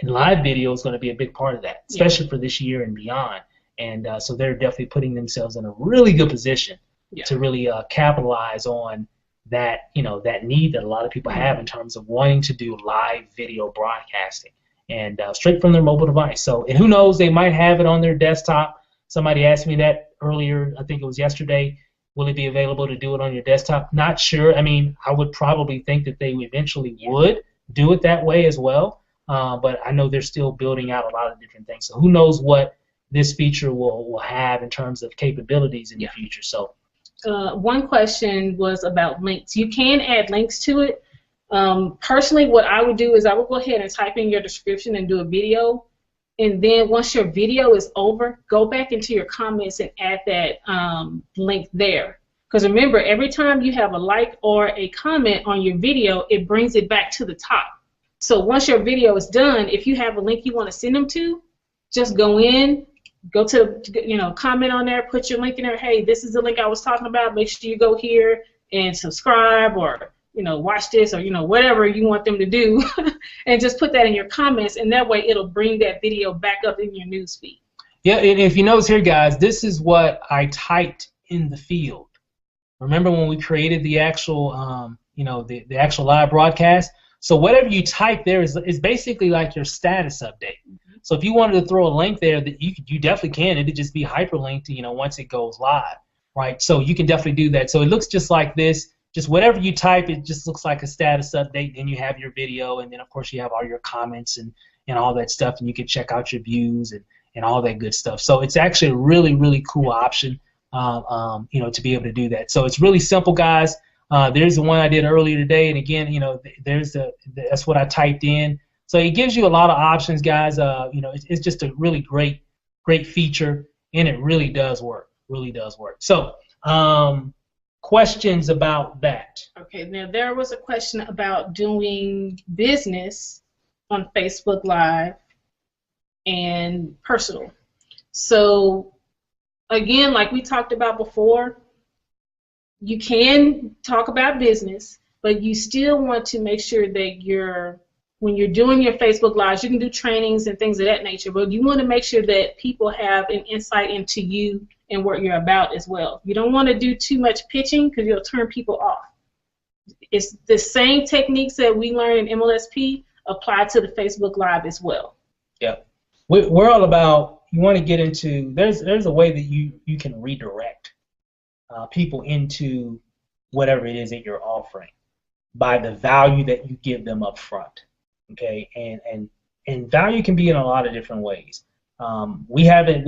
live video is going to be a big part of that, especially for this year and beyond. And so they're definitely putting themselves in a really good position to really capitalize on that, you know, that need that a lot of people have in terms of wanting to do live video broadcasting, and straight from their mobile device. So, and who knows, they might have it on their desktop. Somebody asked me that earlier, I think it was yesterday. Will it be available to do it on your desktop? Not sure. I mean, I would probably think that they eventually would do it that way as well. But I know they're still building out a lot of different things. So who knows what this feature will have in terms of capabilities in the future. So one question was about links. You can add links to it. Personally, what I would do is I would go ahead and type in your description and do a video. And then once your video is over, go back into your comments and add that link there. Because remember, every time you have a like or a comment on your video, it brings it back to the top. So once your video is done, if you have a link you want to send them to, just go in, go to, you know, comment on there, put your link in there. Hey, this is the link I was talking about. Make sure you go here and subscribe, or, you know, watch this, or, you know, whatever you want them to do, and just put that in your comments, and that way it'll bring that video back up in your news feed. Yeah, and if you notice here, guys, this is what I typed in the field. Remember when we created the actual, you know, the actual live broadcast? So whatever you type there is basically like your status update. So if you wanted to throw a link there, that you definitely can. It'd just be hyperlinked, you know, once it goes live, right? So you can definitely do that. So it looks just like this. Just whatever you type, it just looks like a status update. Then you have your video, and then of course you have all your comments and all that stuff, and you can check out your views and all that good stuff. So it's actually a really, really cool option, you know, to be able to do that. So it's really simple, guys. There's the one I did earlier today, and again, you know, that's what I typed in. So it gives you a lot of options, guys. You know, it's just a really great feature, and it really does work. Really does work. So questions about that? Okay, now there was a question about doing business on Facebook Live and personal. So again, like we talked about before, you can talk about business, but you still want to make sure that when you're doing your Facebook Lives, you can do trainings and things of that nature, but you want to make sure that people have an insight into you and what you're about as well. You don't want to do too much pitching because you'll turn people off. It's the same techniques that we learn in MLSP apply to the Facebook Live as well. Yeah. We're all about, you want to get into, there's a way that you can redirect people into whatever it is that you're offering by the value that you give them up front. Okay, and value can be in a lot of different ways. I haven't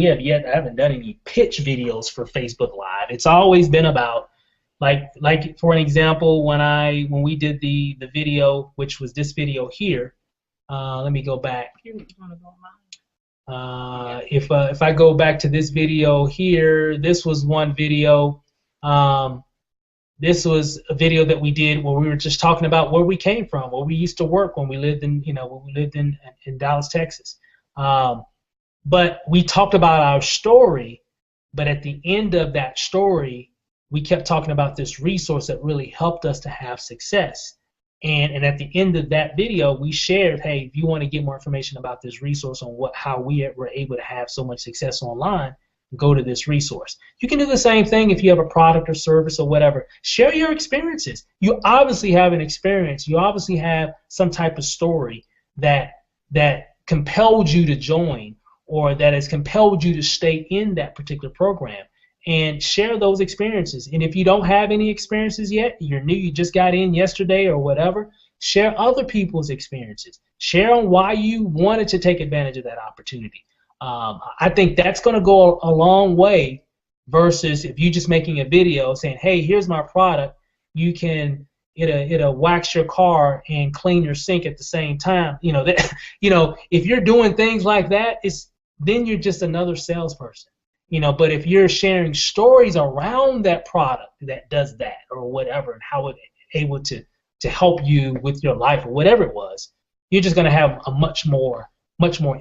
done any pitch videos for Facebook Live. It's always been about, like for an example, when we did the video, which was this video here. Let me go back. If I go back to this video here, this was one video. This was a video that we did where we were just talking about where we came from, where we used to work when we lived in Dallas, Texas. But we talked about our story, but at the end of that story, we kept talking about this resource that really helped us to have success. And at the end of that video, we shared, hey, if you want to get more information about this resource on how we were able to have so much success online, go to this resource. You can do the same thing if you have a product or service or whatever. Share your experiences. You obviously have an experience. You obviously have some type of story that compelled you to join or that has compelled you to stay in that particular program. And share those experiences. And if you don't have any experiences yet, you're new, you just got in yesterday or whatever, share other people's experiences. Share on why you wanted to take advantage of that opportunity. I think that's going to go a long way versus if you're just making a video saying, hey, here's my product. You can it'll wax your car and clean your sink at the same time. If you're doing things like that, then you're just another salesperson. But if you're sharing stories around that product that does that or whatever and how it's able to help you with your life or whatever it was, you're just going to have a much more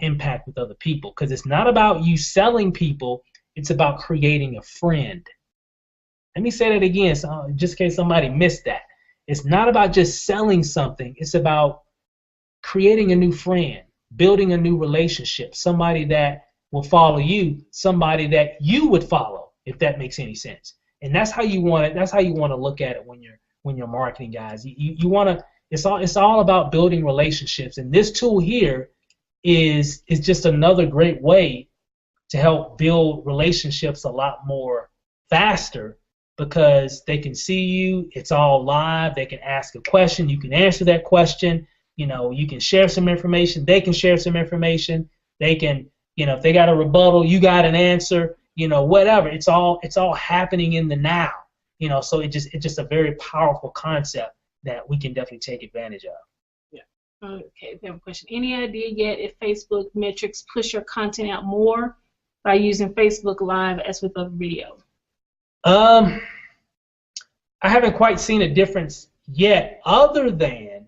impact with other people because it's not about you selling people, it's about creating a friend. Let me say that again, so just in case somebody missed that. It's not about just selling something, it's about creating a new friend, building a new relationship, somebody that will follow you, somebody that you would follow, if that makes any sense. And that's how you want it. That's how you want to look at it when you're marketing, guys. You want to. It's all about building relationships. And this tool here is just another great way to help build relationships a lot more faster because they can see you. It's all live. They can ask a question. You can answer that question. You can share some information. They can share some information. They can. If they got a rebuttal, you got an answer, whatever. It's all happening in the now. So it's just a very powerful concept that we can definitely take advantage of. Yeah. Okay, we have a question. Any idea yet if Facebook metrics push your content out more by using Facebook Live as with a video? I haven't quite seen a difference yet, other than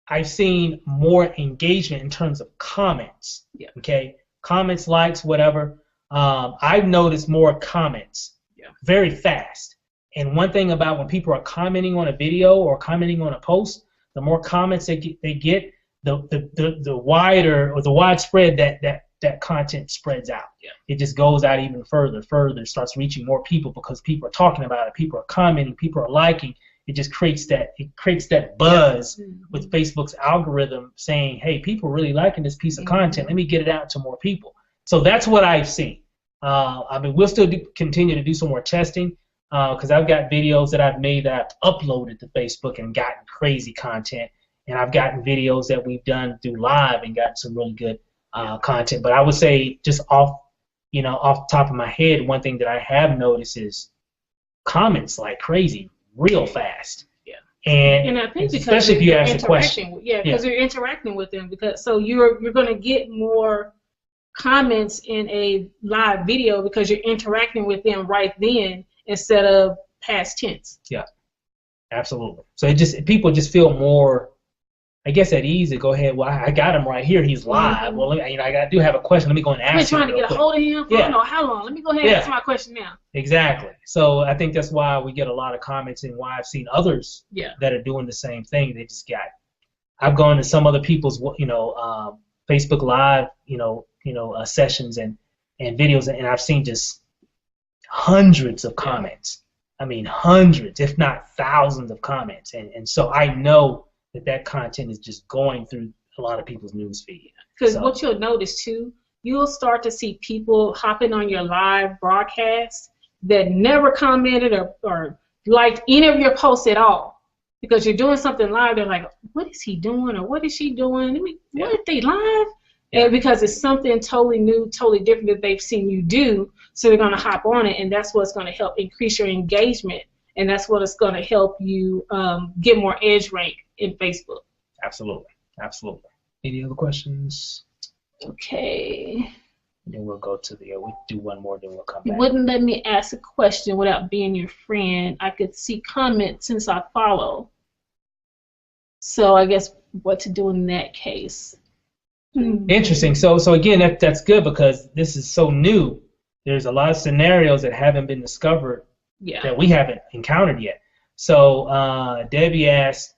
I've seen more engagement in terms of comments. Yeah. Okay. Comments, likes, whatever. I've noticed more comments very fast. And one thing about when people are commenting on a video or commenting on a post, the more comments they get, the wider or the widespread that content spreads out. Yeah. It just goes out even further, starts reaching more people because people are talking about it, people are commenting, people are liking. It just creates that buzz with Facebook's algorithm saying, hey, people are really liking this piece of content. Let me get it out to more people. So that's what I've seen. We'll still continue to do some more testing because I've got videos that I've made that I've uploaded to Facebook and gotten crazy content. And I've gotten videos that we've done through live and gotten some really good content. But I would say just off the top of my head, one thing that I have noticed is comments like crazy. Real fast, and I think especially if you ask a question, because you're interacting with them, so you're going to get more comments in a live video because you're interacting with them right then instead of past tense. Yeah, absolutely. So people just feel more, I guess, at ease to go ahead. Well, I got him right here. He's live. Well, I do have a question. Let me go and ask him. I've been trying to get a hold of him for I don't know how long. Let me go ahead and answer my question now. Exactly. So I think that's why we get a lot of comments, and why I've seen others that are doing the same thing. They just got. I've gone to some other people's, Facebook Live, sessions and videos, and I've seen just hundreds of comments. I mean, hundreds, if not thousands of comments, and so I know that content is just going through a lot of people's news feed. Because what you'll notice too, you'll start to see people hopping on your live broadcast that never commented or liked any of your posts at all. Because you're doing something live, they're like, what is he doing, or what is she doing? What if they live? Yeah. And because it's something totally new, totally different that they've seen you do, so they're going to hop on it, and that's what's going to help increase your engagement, and that's what is going to help you get more edge rank in Facebook. Absolutely. Any other questions? Okay. Then we'll go to we'll do one more, then we'll come back. You wouldn't let me ask a question without being your friend. I could see comments since I follow. So I guess what to do in that case. Interesting. So again, that's good, because this is so new. There's a lot of scenarios that haven't been discovered that we haven't encountered yet. So Debbie asked,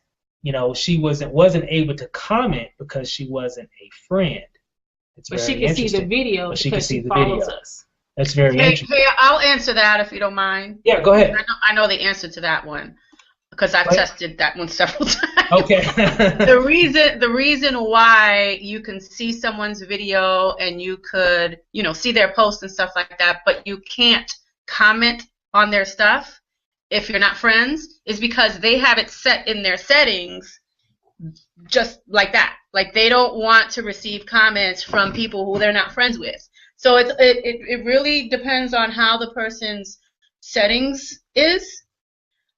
she wasn't able to comment because she wasn't a friend. But she can see the video because she follows us. That's very interesting. Hey, I'll answer that if you don't mind. Yeah, go ahead. I know the answer to that one because I've tested that one several times. Okay. the reason why you can see someone's video and you could, see their posts and stuff like that, but you can't comment on their stuff if you're not friends, is because they have it set in their settings just like that. Like, they don't want to receive comments from people who they're not friends with. So it really depends on how the person's settings is.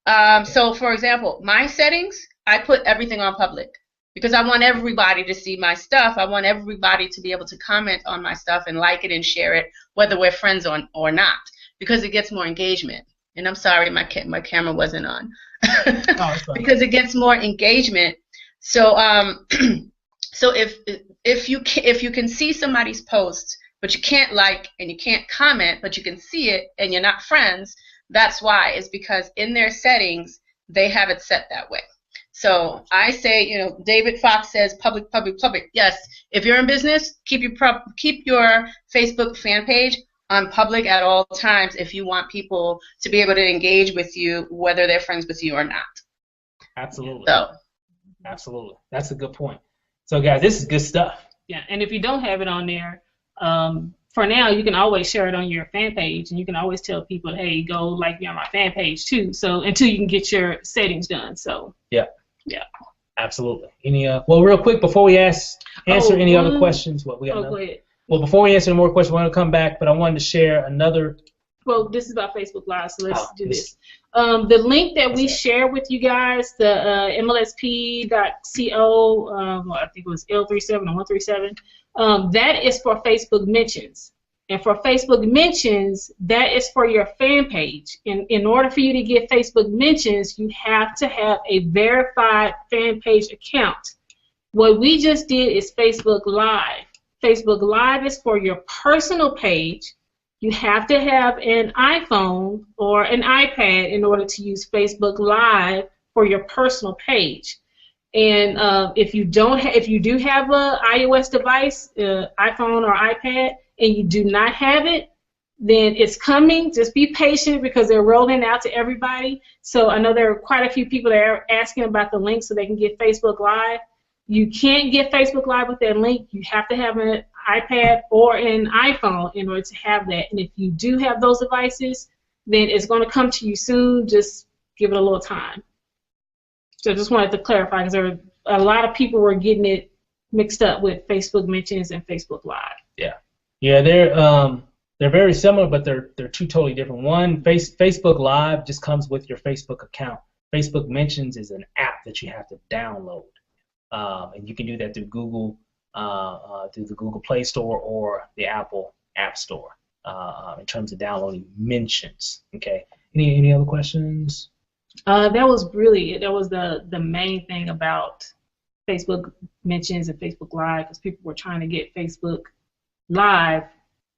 So, for example, my settings, I put everything on public because I want everybody to see my stuff. I want everybody to be able to comment on my stuff and like it and share it, whether we're friends or not, because it gets more engagement. And I'm sorry, my camera wasn't on. Because it gets more engagement. So so if you can see somebody's post, but you can't like and you can't comment, but you can see it and you're not friends, that's why. It's because in their settings they have it set that way. So I say, David Fox says public. Yes, if you're in business, keep your Facebook fan page on public at all times if you want people to be able to engage with you, whether they're friends with you or not. Absolutely. So. Absolutely. That's a good point. So, guys, this is good stuff. Yeah, and if you don't have it on there, for now, you can always share it on your fan page, and you can always tell people, hey, go like me on my fan page, too, so until you can get your settings done. So. Yeah. Absolutely. Any well, real quick, before we answer any other questions, go ahead. Well, before we answer any more questions, I want to come back, but I wanted to share another. Well, this is about Facebook Live, so let's do this. The link that we share with you guys, the MLSP.co, I think it was L37 or 137, that is for Facebook mentions. And for Facebook mentions, that is for your fan page. In order for you to get Facebook mentions, you have to have a verified fan page account. What we just did is Facebook Live. Facebook Live is for your personal page. You have to have an iPhone or an iPad in order to use Facebook Live for your personal page. And if you do have an iOS device, iPhone or iPad, and you do not have it, then it's coming. Just be patient because they're rolling out to everybody. So I know there are quite a few people that are asking about the link so they can get Facebook Live. You can't get Facebook Live with that link. You have to have an iPad or an iPhone in order to have that. And if you do have those devices, then it's going to come to you soon. Just give it a little time. So I just wanted to clarify because there were a lot of people were getting it mixed up with Facebook mentions and Facebook Live. Yeah, they're very similar, but they're two totally different. One, Facebook Live just comes with your Facebook account. Facebook Mentions is an app that you have to download, and you can do that through Google, through the Google Play Store or the Apple App Store in terms of downloading mentions. Okay, Any other questions? That was really it. That was the main thing about Facebook mentions and Facebook Live, because people were trying to get Facebook Live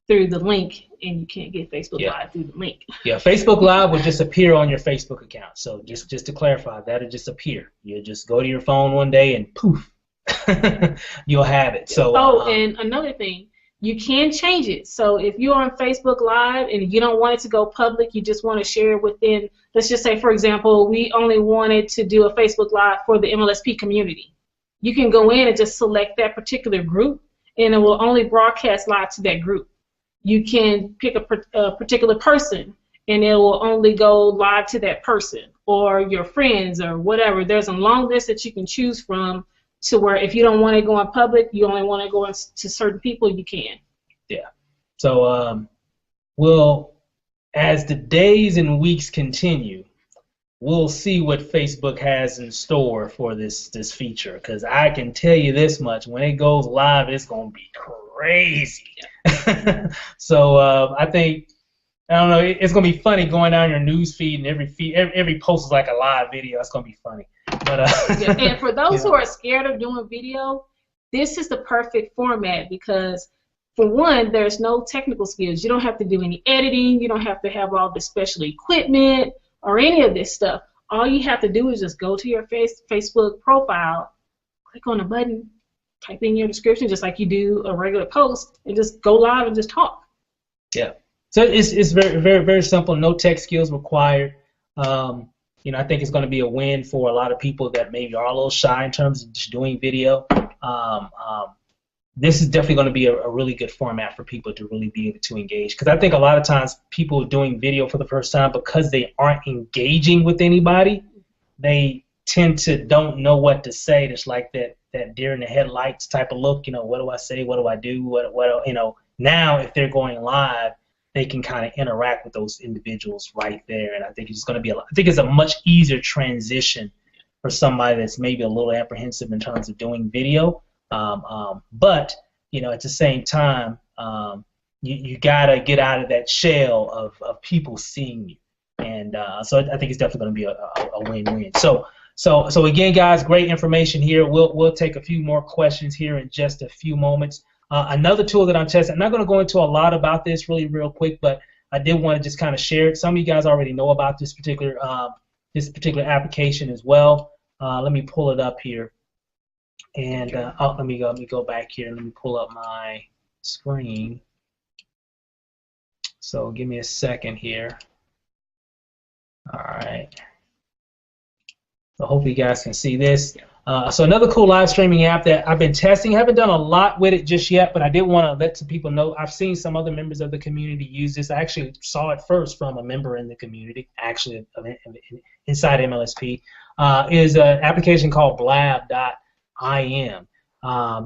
through the link, and you can't get Facebook Live through the link. Yeah, Facebook Live will just appear on your Facebook account. So just to clarify, that'll just appear. You just go to your phone one day and poof, you'll have it. So and another thing, you can change it. So if you're on Facebook Live and you don't want it to go public, you just want to share it within, let's just say, for example, we only wanted to do a Facebook Live for the MLSP community. You can go in and just select that particular group, and it will only broadcast live to that group. You can pick a particular person, and it will only go live to that person or your friends or whatever. There's a long list that you can choose from, to where if you don't want to go in public, you only want to go to certain people, you can. Yeah. So as the days and weeks continue, we'll see what Facebook has in store for this feature, because I can tell you this much: when it goes live, it's going to be crazy. Yeah. So I think, I don't know, it's going to be funny going down your news feed, and every post is like a live video. It's going to be funny. But and for those who are scared of doing video, this is the perfect format, because for one, there's no technical skills. You don't have to do any editing. You don't have to have all the special equipment or any of this stuff. All you have to do is just go to your Facebook profile, click on a button, type in your description just like you do a regular post, and just go live and just talk. Yeah. So it's very, very, very simple. No tech skills required. I think it's going to be a win for a lot of people that maybe are a little shy in terms of just doing video. This is definitely going to be a really good format for people to really be able to engage. Because I think a lot of times people doing video for the first time, because they aren't engaging with anybody, they tend to don't know what to say. It's like that deer in the headlights type of look. What do I say? What do I do? What now if they're going live, they can kind of interact with those individuals right there. And I think it's going to be it's a much easier transition for somebody that's maybe a little apprehensive in terms of doing video. But at the same time, you gotta get out of that shell of people seeing you, and so I think it's definitely going to be a win-win. So again, guys, great information here. We'll take a few more questions here in just a few moments. Another tool that I'm testing, I'm not going to go into a lot about this really real quick, but I did want to just kind of share it. Some of you guys already know about this particular application as well. Let me pull it up here. And let me go back here and let me pull up my screen. So give me a second here. All right. So hopefully you guys can see this. So another cool live streaming app that I've been testing. I haven't done a lot with it just yet, but I did want to let some people know. I've seen some other members of the community use this. I actually saw it first from a member in the community, actually inside MLSP. Is an application called Blab.im.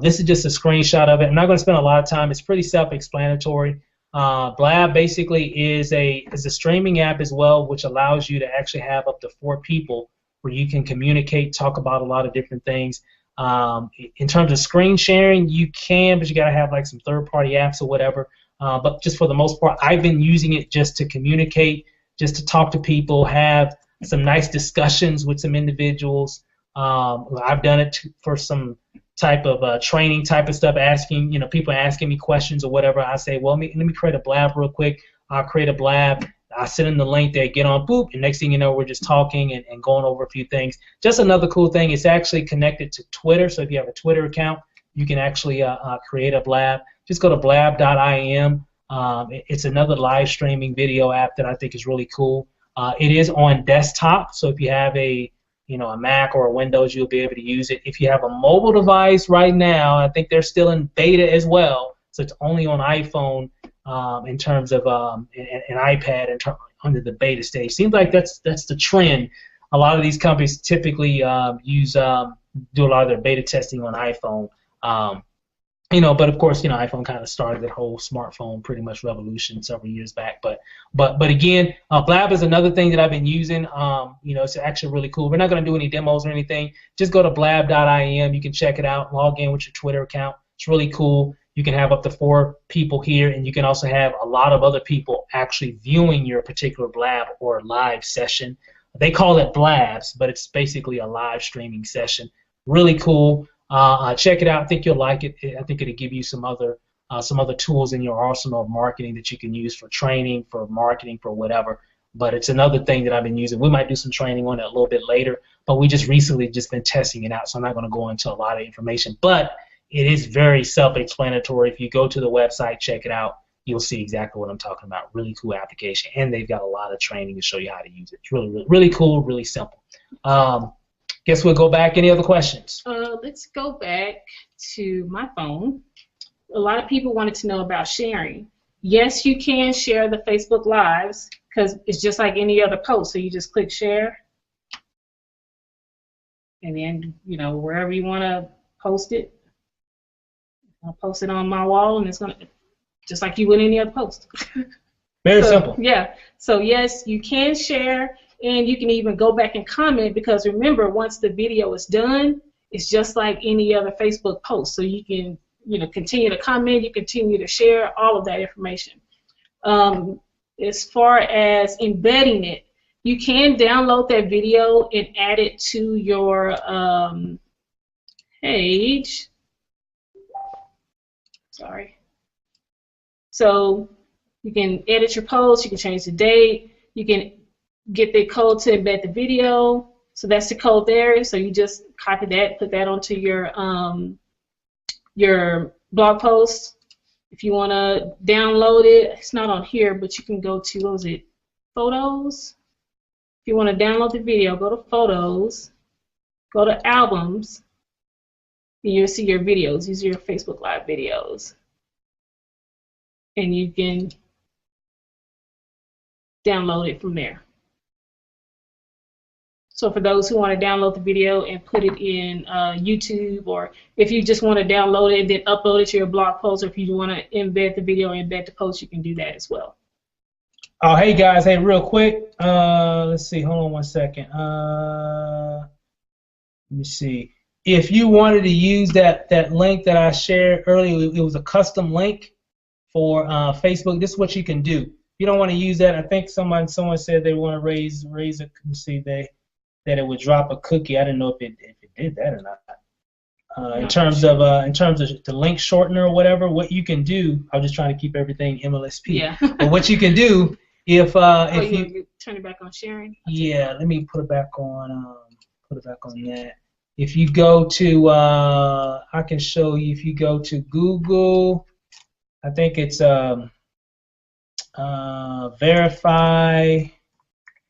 This is just a screenshot of it. I'm not going to spend a lot of time. It's pretty self-explanatory. Blab basically is a streaming app as well, which allows you to actually have up to 4 people where you can communicate, talk about a lot of different things. In terms of screen sharing, you can, but you got to have like some third-party apps or whatever. But just for the most part, I've been using it just to communicate, just to talk to people, have some nice discussions with some individuals. I've done it for some type of training type of stuff, asking, people asking me questions or whatever. I say, well, let me create a blab real quick. I'll create a blab. I send in the link, they get on, boop, and next thing you know, we're just talking and going over a few things. Just another cool thing, it's actually connected to Twitter, so if you have a Twitter account, you can actually create a blab. Just go to blab.im. It's another live streaming video app that I think is really cool. It is on desktop, so if you have a Mac or a Windows, you'll be able to use it. If you have a mobile device right now, I think they're still in beta as well, so it's only on iPhone in terms of an iPad under the beta stage. Seems like that's the trend. A lot of these companies typically do a lot of their beta testing on iPhone. But of course, iPhone kind of started that whole smartphone pretty much revolution several years back. But again, Blab is another thing that I've been using. It's actually really cool. We're not going to do any demos or anything. Just go to blab.im. You can check it out. Log in with your Twitter account. It's really cool. You can have up to 4 people here, and you can also have a lot of other people actually viewing your particular blab or live session. They call it blabs, but it's basically a live streaming session. Really cool. Check it out. I think you'll like it. I think it'll give you some other tools in your arsenal of marketing that you can use for training, for marketing, for whatever. But it's another thing that I've been using. We might do some training on it a little bit later, but we just recently been testing it out, so I'm not going to go into a lot of information. But it is very self-explanatory. If you go to the website, check it out, you'll see exactly what I'm talking about. Really cool application, and they've got a lot of training to show you how to use it. It's really, really, really cool, really simple. Guess we'll go back. Any other questions? Let's go back to my phone. A lot of people wanted to know about sharing. Yes, you can share the Facebook Lives because it's just like any other post. So you just click share, and then wherever you want to post it, I'll post it on my wall, and it's gonna just like you would any other post. Very simple. Yeah. So yes, you can share, and you can even go back and comment because remember, once the video is done, it's just like any other Facebook post. So you can continue to comment, you continue to share all of that information. As far as embedding it, you can download that video and add it to your page. Sorry. So you can edit your post, you can change the date, you can get the code to embed the video. So that's the code there. So you just copy that, put that onto your blog post. If you want to download it, it's not on here, but you can go to, what was it, Photos? If you want to download the video, go to Photos, go to Albums, and you'll see your videos. These are your Facebook Live videos. And you can download it from there. So for those who want to download the video and put it in YouTube, or if you just want to download it and then upload it to your blog post, or if you want to embed the video and embed the post, you can do that as well. Oh, hey guys, hey, real quick. Let's see, hold on one second. Let me see. If you wanted to use that link that I shared earlier, it was a custom link for Facebook. This is what you can do. If you don't want to use that, I think someone said they want to raise it. Let me see, that it would drop a cookie. I didn't know if it did that or not. In terms of the link shortener or whatever, what you can do, I'm just trying to keep everything MLSP. Yeah. But what you can do if you turn it back on sharing. Yeah, let me put it back on. That. If you go to, I can show you. If you go to Google, I think it's verify.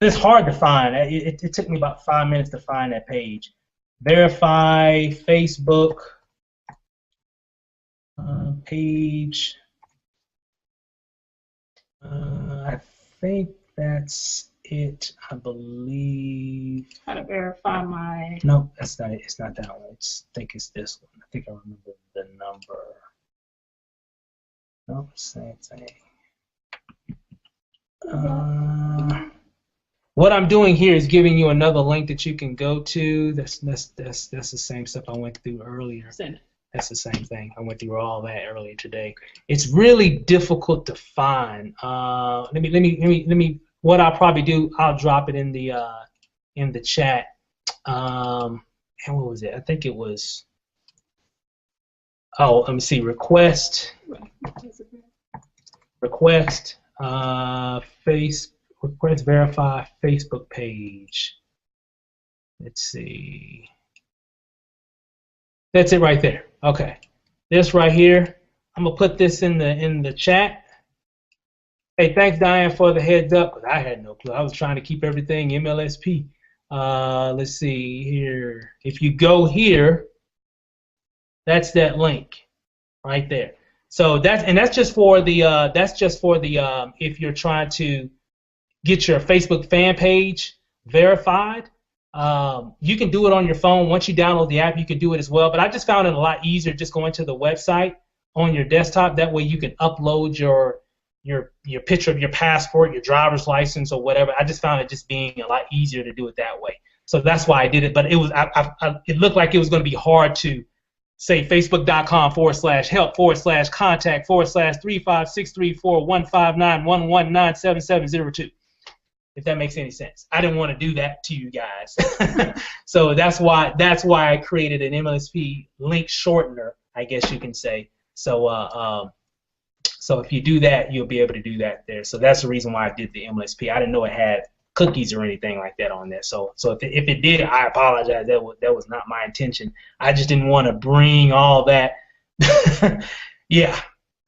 It's hard to find. It took me about 5 minutes to find that page. Verify Facebook page. I think that's it. I believe. How to verify my. No, that's not it. It's not that one. I think it's this one. I think I remember the number. No, same thing. What I'm doing here is giving you another link that you can go to. That's the same stuff I went through earlier. That's the same thing. I went through all that earlier today. It's really difficult to find. Let me. What I'll probably do, I'll drop it in the chat. And what was it? I think it was. Oh, let me see. Request. Request verify Facebook page. Let's see. That's it right there. Okay. This right here. I'm gonna put this in the chat. Hey, thanks Diane for the heads up, because I had no clue. I was trying to keep everything MLSP. Let's see here. If you go here, that's that link right there. So that's just for the if you're trying to get your Facebook fan page verified. You can do it on your phone. Once you download the app, you can do it as well. But I just found it a lot easier just going to the website on your desktop. That way you can upload your picture of your passport, your driver's license, or whatever. I just found it just being a lot easier to do it that way. So that's why I did it. But it was it looked like it was going to be hard to say facebook.com/help/contact/3563415911977702. If that makes any sense. I didn't want to do that to you guys. So that's why I created an MLSP link shortener, I guess you can say. So so if you do that, you'll be able to do that there. So that's the reason why I did the MLSP. I didn't know it had cookies or anything like that on there. So if it did, I apologize. That was not my intention. I just didn't want to bring all that. Yeah,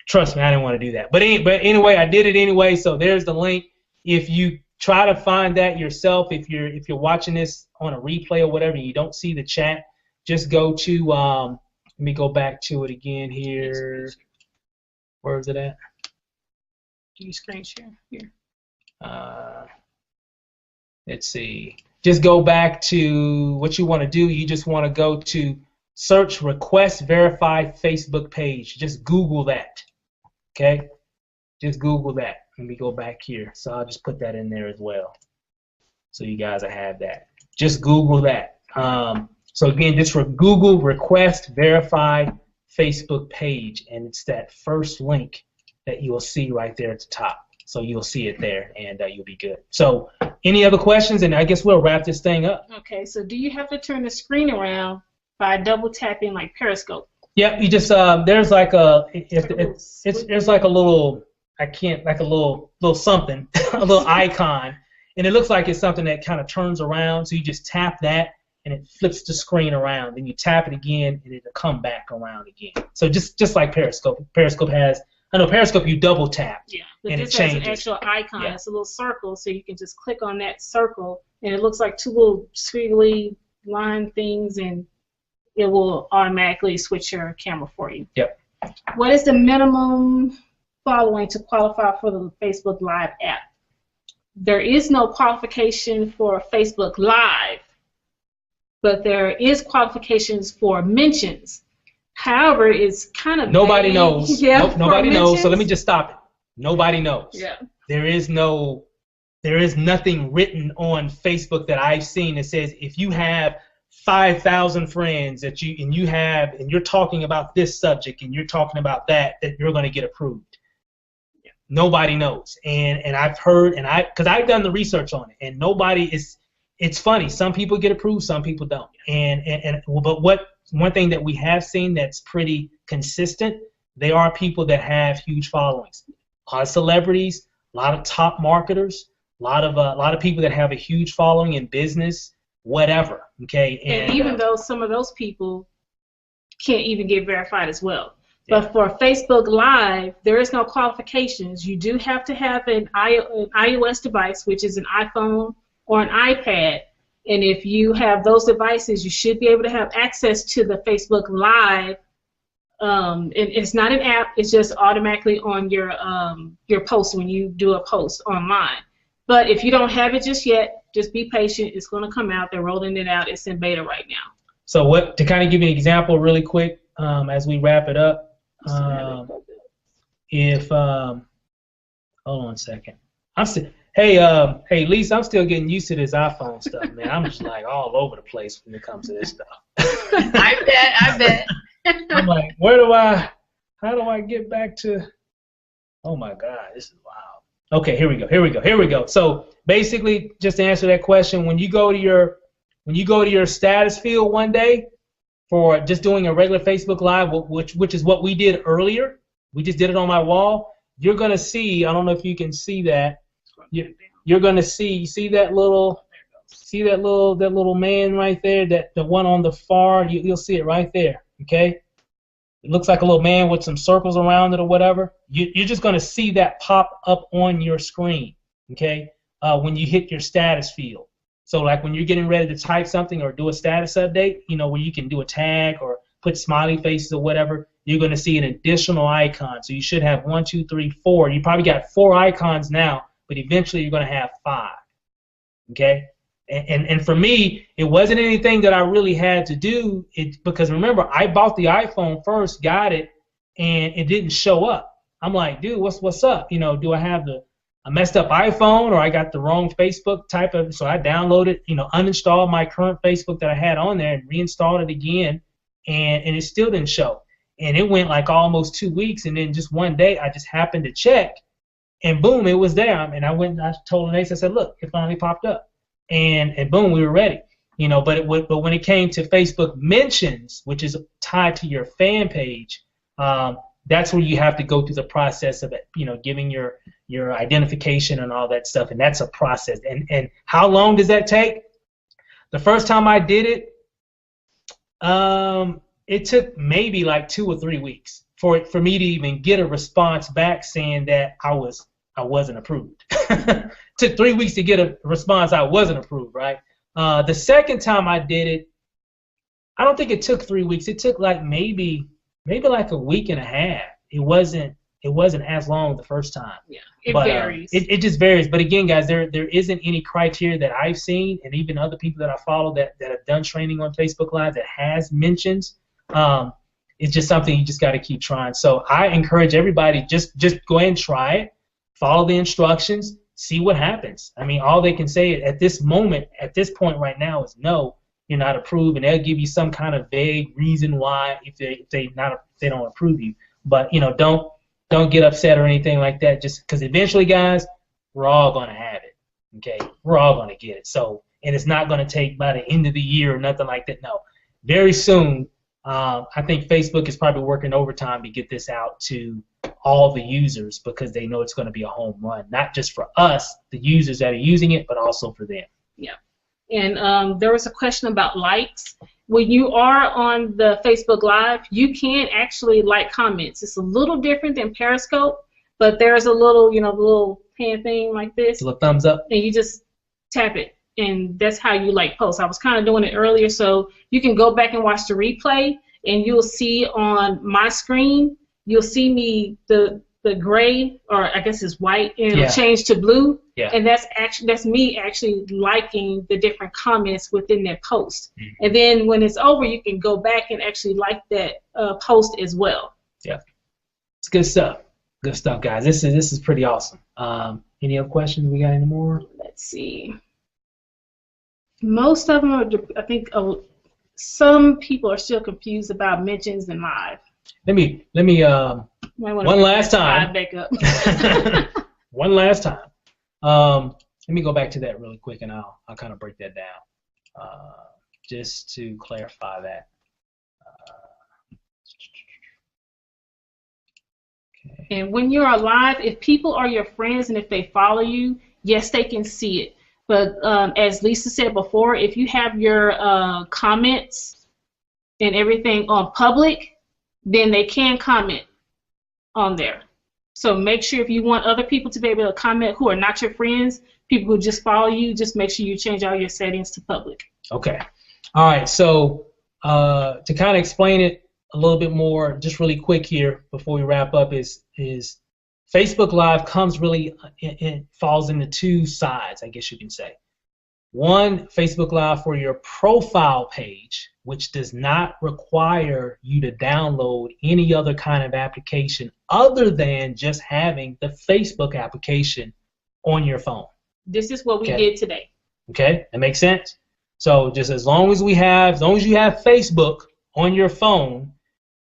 trust me, I didn't want to do that. But anyway, I did it anyway. So there's the link. If you try to find that yourself, if you're watching this on a replay or whatever, and you don't see the chat, just go to let me go back to it again here. Where is it at? Do you screen share here? Let's see. Just go back to what you want to do. You just want to go to search request verified Facebook page. Just Google that. Okay? Just Google that. Let me go back here. So I'll just put that in there as well. So you guys will have that. Just Google that. So again, just for Google request verified Facebook page, and it's that first link that you will see right there at the top. So you'll see it there, and you'll be good. So any other questions? And I guess we'll wrap this thing up. Okay, so do you have to turn the screen around by double tapping like Periscope? Yep, you just there's like a there's like a little like a little something, a little icon, and it looks like it's something that kind of turns around. So you just tap that, and it flips the screen around. Then you tap it again, and it'll come back around again. So just like Periscope. Periscope has. I know Periscope you double tap, but and this it changes. has an actual icon. It's a little circle, so you can just click on that circle, and it looks like two little squiggly line things, and it will automatically switch your camera for you. Yep. What is the minimum following to qualify for the Facebook Live app? There is no qualification for Facebook Live, but there is qualifications for mentions. However, it's kind of nobody vague. knows. Yeah, nope, nobody knows. mentions. So let me just stop it. Nobody knows. Yeah. There is nothing written on Facebook that I've seen that says if you have 5,000 friends and you're talking about this subject and you're talking about that you're going to get approved. Yeah. Nobody knows. And I've heard because I've done the research on it, and it's funny. Some people get approved, some people don't. But one thing that we have seen that's pretty consistent, they are people that have huge followings. A lot of celebrities, a lot of top marketers, a lot of people that have a huge following in business, whatever. Okay. And even though some of those people can't even get verified as well. Yeah. But for Facebook Live, there is no qualifications. You do have to have an iOS device, which is an iPhone or an iPad. And if you have those devices, you should be able to have access to the Facebook Live. And it's not an app; it's just automatically on your post when you do a post online. But if you don't have it just yet, just be patient. It's going to come out. They're rolling it out. It's in beta right now. So to kind of give you an example really quick as we wrap it up, hold on a second. Hey, Lisa, I'm still getting used to this iPhone stuff, man. I'm just like all over the place when it comes to this stuff. I bet. I'm like, how do I get back to, oh my God, this is wild. Okay, here we go. So basically, just to answer that question, when you go to your status field one day for just doing a regular Facebook Live, which is what we did earlier, we just did it on my wall, you're going to see, I don't know if you can see that, you're going to see that little man right there, the one on the far, you'll see it right there, okay? It looks like a little man with some circles around it or whatever. You're just going to see that pop up on your screen, okay, when you hit your status field. So like when you're getting ready to type something or do a status update, where you can do a tag or put smiley faces or whatever, you're going to see an additional icon. So you should have 1, 2, 3, 4. You probably got 4 icons now, but eventually you're going to have 5, okay? And for me, it wasn't anything that I really had to do, because remember, I bought the iPhone first, got it, and it didn't show up. I'm like, dude, what's up? Do I have a messed up iPhone, or I got the wrong Facebook type of? So I downloaded, uninstalled my current Facebook that I had on there and reinstalled it again, and it still didn't show. And it went like almost 2 weeks, and then just one day I just happened to check, and boom, it was there. And I went and I told Nace, I said, look, it finally popped up, and boom, we were ready. You know, but when it came to Facebook mentions, which is tied to your fan page, that's where you have to go through the process of it, you know, giving your identification and all that stuff, and that's a process. And how long does that take? The first time I did it, it took maybe like 2 or 3 weeks for me to even get a response back saying that I wasn't approved. Took 3 weeks to get a response I wasn't approved, right? The second time I did it, I don't think it took 3 weeks. It took like maybe like a week and a half. It wasn't as long the first time. Yeah, it varies. It just varies. But again, guys, there isn't any criteria that I've seen, and even other people that I follow that have done training on Facebook Live that has mentions. It's just something you just got to keep trying. So I encourage everybody, just go ahead and try it, follow the instructions, see what happens. I mean, all they can say at this moment, at this point right now, is no, you're not approved, and they'll give you some kind of vague reason why if they don't approve you. But you know, don't get upset or anything like that. Just because eventually, guys, we're all gonna have it. Okay, we're all gonna get it. So, and it's not gonna take by the end of the year or nothing like that. No, very soon. I think Facebook is probably working overtime to get this out to all the users because they know it's going to be a home run, not just for us, the users that are using it, but also for them. Yeah. And there was a question about likes. When you are on the Facebook Live, you can actually like comments. It's a little different than Periscope, but there's a little, little hand thing like this. A little thumbs up. And you just tap it, and that's how you like posts. I was kind of doing it earlier, so you can go back and watch the replay, and you'll see on my screen, you'll see me the gray, or I guess it's white, and it'll change to blue. Yeah. And that's me actually liking the different comments within that post. Mm-hmm. And then when it's over, you can go back and actually like that post as well. Yeah, it's good stuff. Good stuff, guys. This is pretty awesome. Any other questions? We got any more? Let's see. Most of them are, I think, some people are still confused about mentions and live. Let me one last time. Back up. One last time. Let me go back to that really quick, and I'll kind of break that down, just to clarify that. Okay. And when you're live, if people are your friends and if they follow you, yes, they can see it. But as Lisa said before, if you have your comments and everything on public, then they can comment on there. So make sure if you want other people to be able to comment who are not your friends, people who just follow you, just make sure you change all your settings to public. Okay. All right. So to kind of explain it a little bit more, just really quick here before we wrap up, is Facebook Live comes really, it falls into two sides, I guess you can say. One, Facebook Live for your profile page, which does not require you to download any other kind of application other than just having the Facebook application on your phone. This is what we did today. Okay, that makes sense? So just as long as you have Facebook on your phone,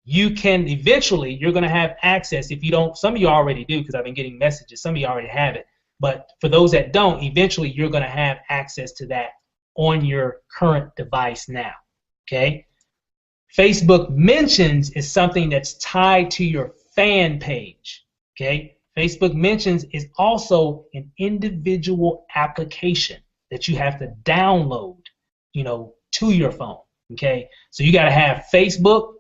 you can eventually, you're going to have access. If you don't, some of you already do because I've been getting messages, some of you already have it. But for those that don't, eventually you're going to have access to that on your current device now. Okay? Facebook Mentions is something that's tied to your fan page. Okay? Facebook Mentions is also an individual application that you have to download, to your phone. Okay? So you got to have Facebook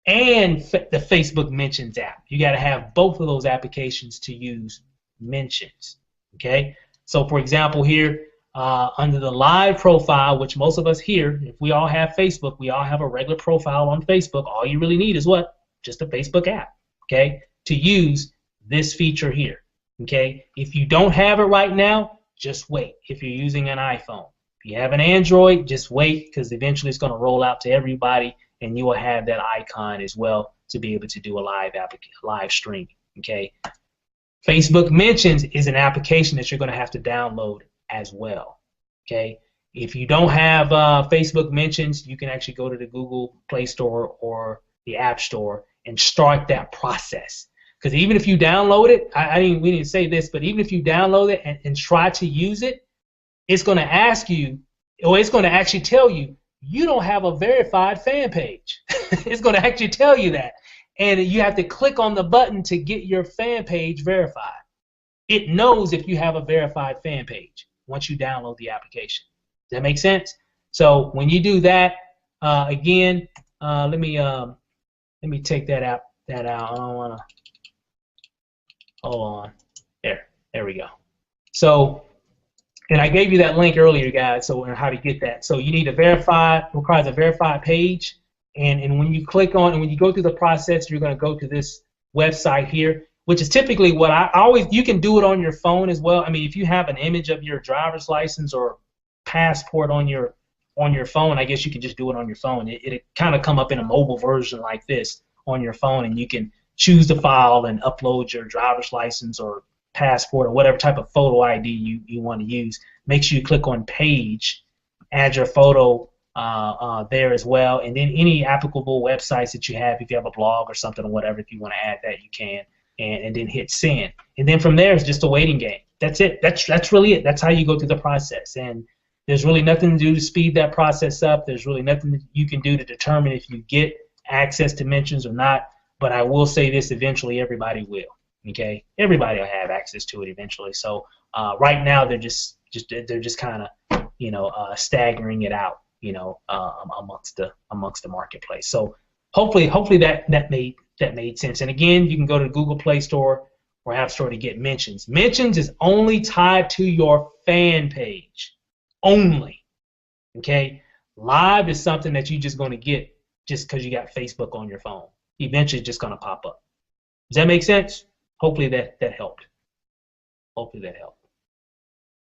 and the Facebook Mentions app. You got to have both of those applications to use Mentions. Okay, so for example here, under the live profile, which most of us here, if we all have Facebook, we all have a regular profile on Facebook. All you really need is what? Just a Facebook app, okay, to use this feature here. Okay, if you don't have it right now, just wait. If you're using an iPhone, if you have an Android, just wait, because eventually it's going to roll out to everybody, and you will have that icon as well to be able to do a live stream. Okay. Facebook Mentions is an application that you're going to have to download as well. Okay, If you don't have Facebook mentions, you can actually go to the Google Play Store or the App Store and start that process. Because even if you download it, we didn't say this, but even if you download it and try to use it, it's going to ask you, or it's going to actually tell you, you don't have a verified fan page. It's going to actually tell you that. And you have to click on the button to get your fan page verified. It knows if you have a verified fan page once you download the application. Does that make sense? So when you do that, again, let me take that out. I don't want to. Hold on. There we go. So, and I gave you that link earlier, guys. So how to get that. So you need requires a verified page. And when you click on, and when you go through the process, you're going to go to this website here, which is typically what I always. You can do it on your phone as well. I mean, if you have an image of your driver's license or passport on your phone, I guess you can just do it on your phone. It kind of come up in a mobile version like this on your phone, and you can choose the file and upload your driver's license or passport or whatever type of photo ID you want to use. Make sure you click on page, add your photo there as well, and then any applicable websites that you have, if you have a blog or something or whatever, if you want to add that, you can, and then hit send. And then from there, it's just a waiting game. That's it. That's really it. That's how you go through the process. And there's really nothing to do to speed that process up. There's really nothing that you can do to determine if you get access to mentions or not. But I will say this: eventually, everybody will. Okay, everybody will have access to it eventually. So right now, they're just kind of staggering it out, amongst the marketplace. So hopefully that made sense. And again, you can go to the Google Play Store or App Store to get mentions. Mentions is only tied to your fan page, only. Okay, live is something that you're just going to get just because you got Facebook on your phone. Eventually, it's just going to pop up. Does that make sense? Hopefully that helped. Hopefully that helped.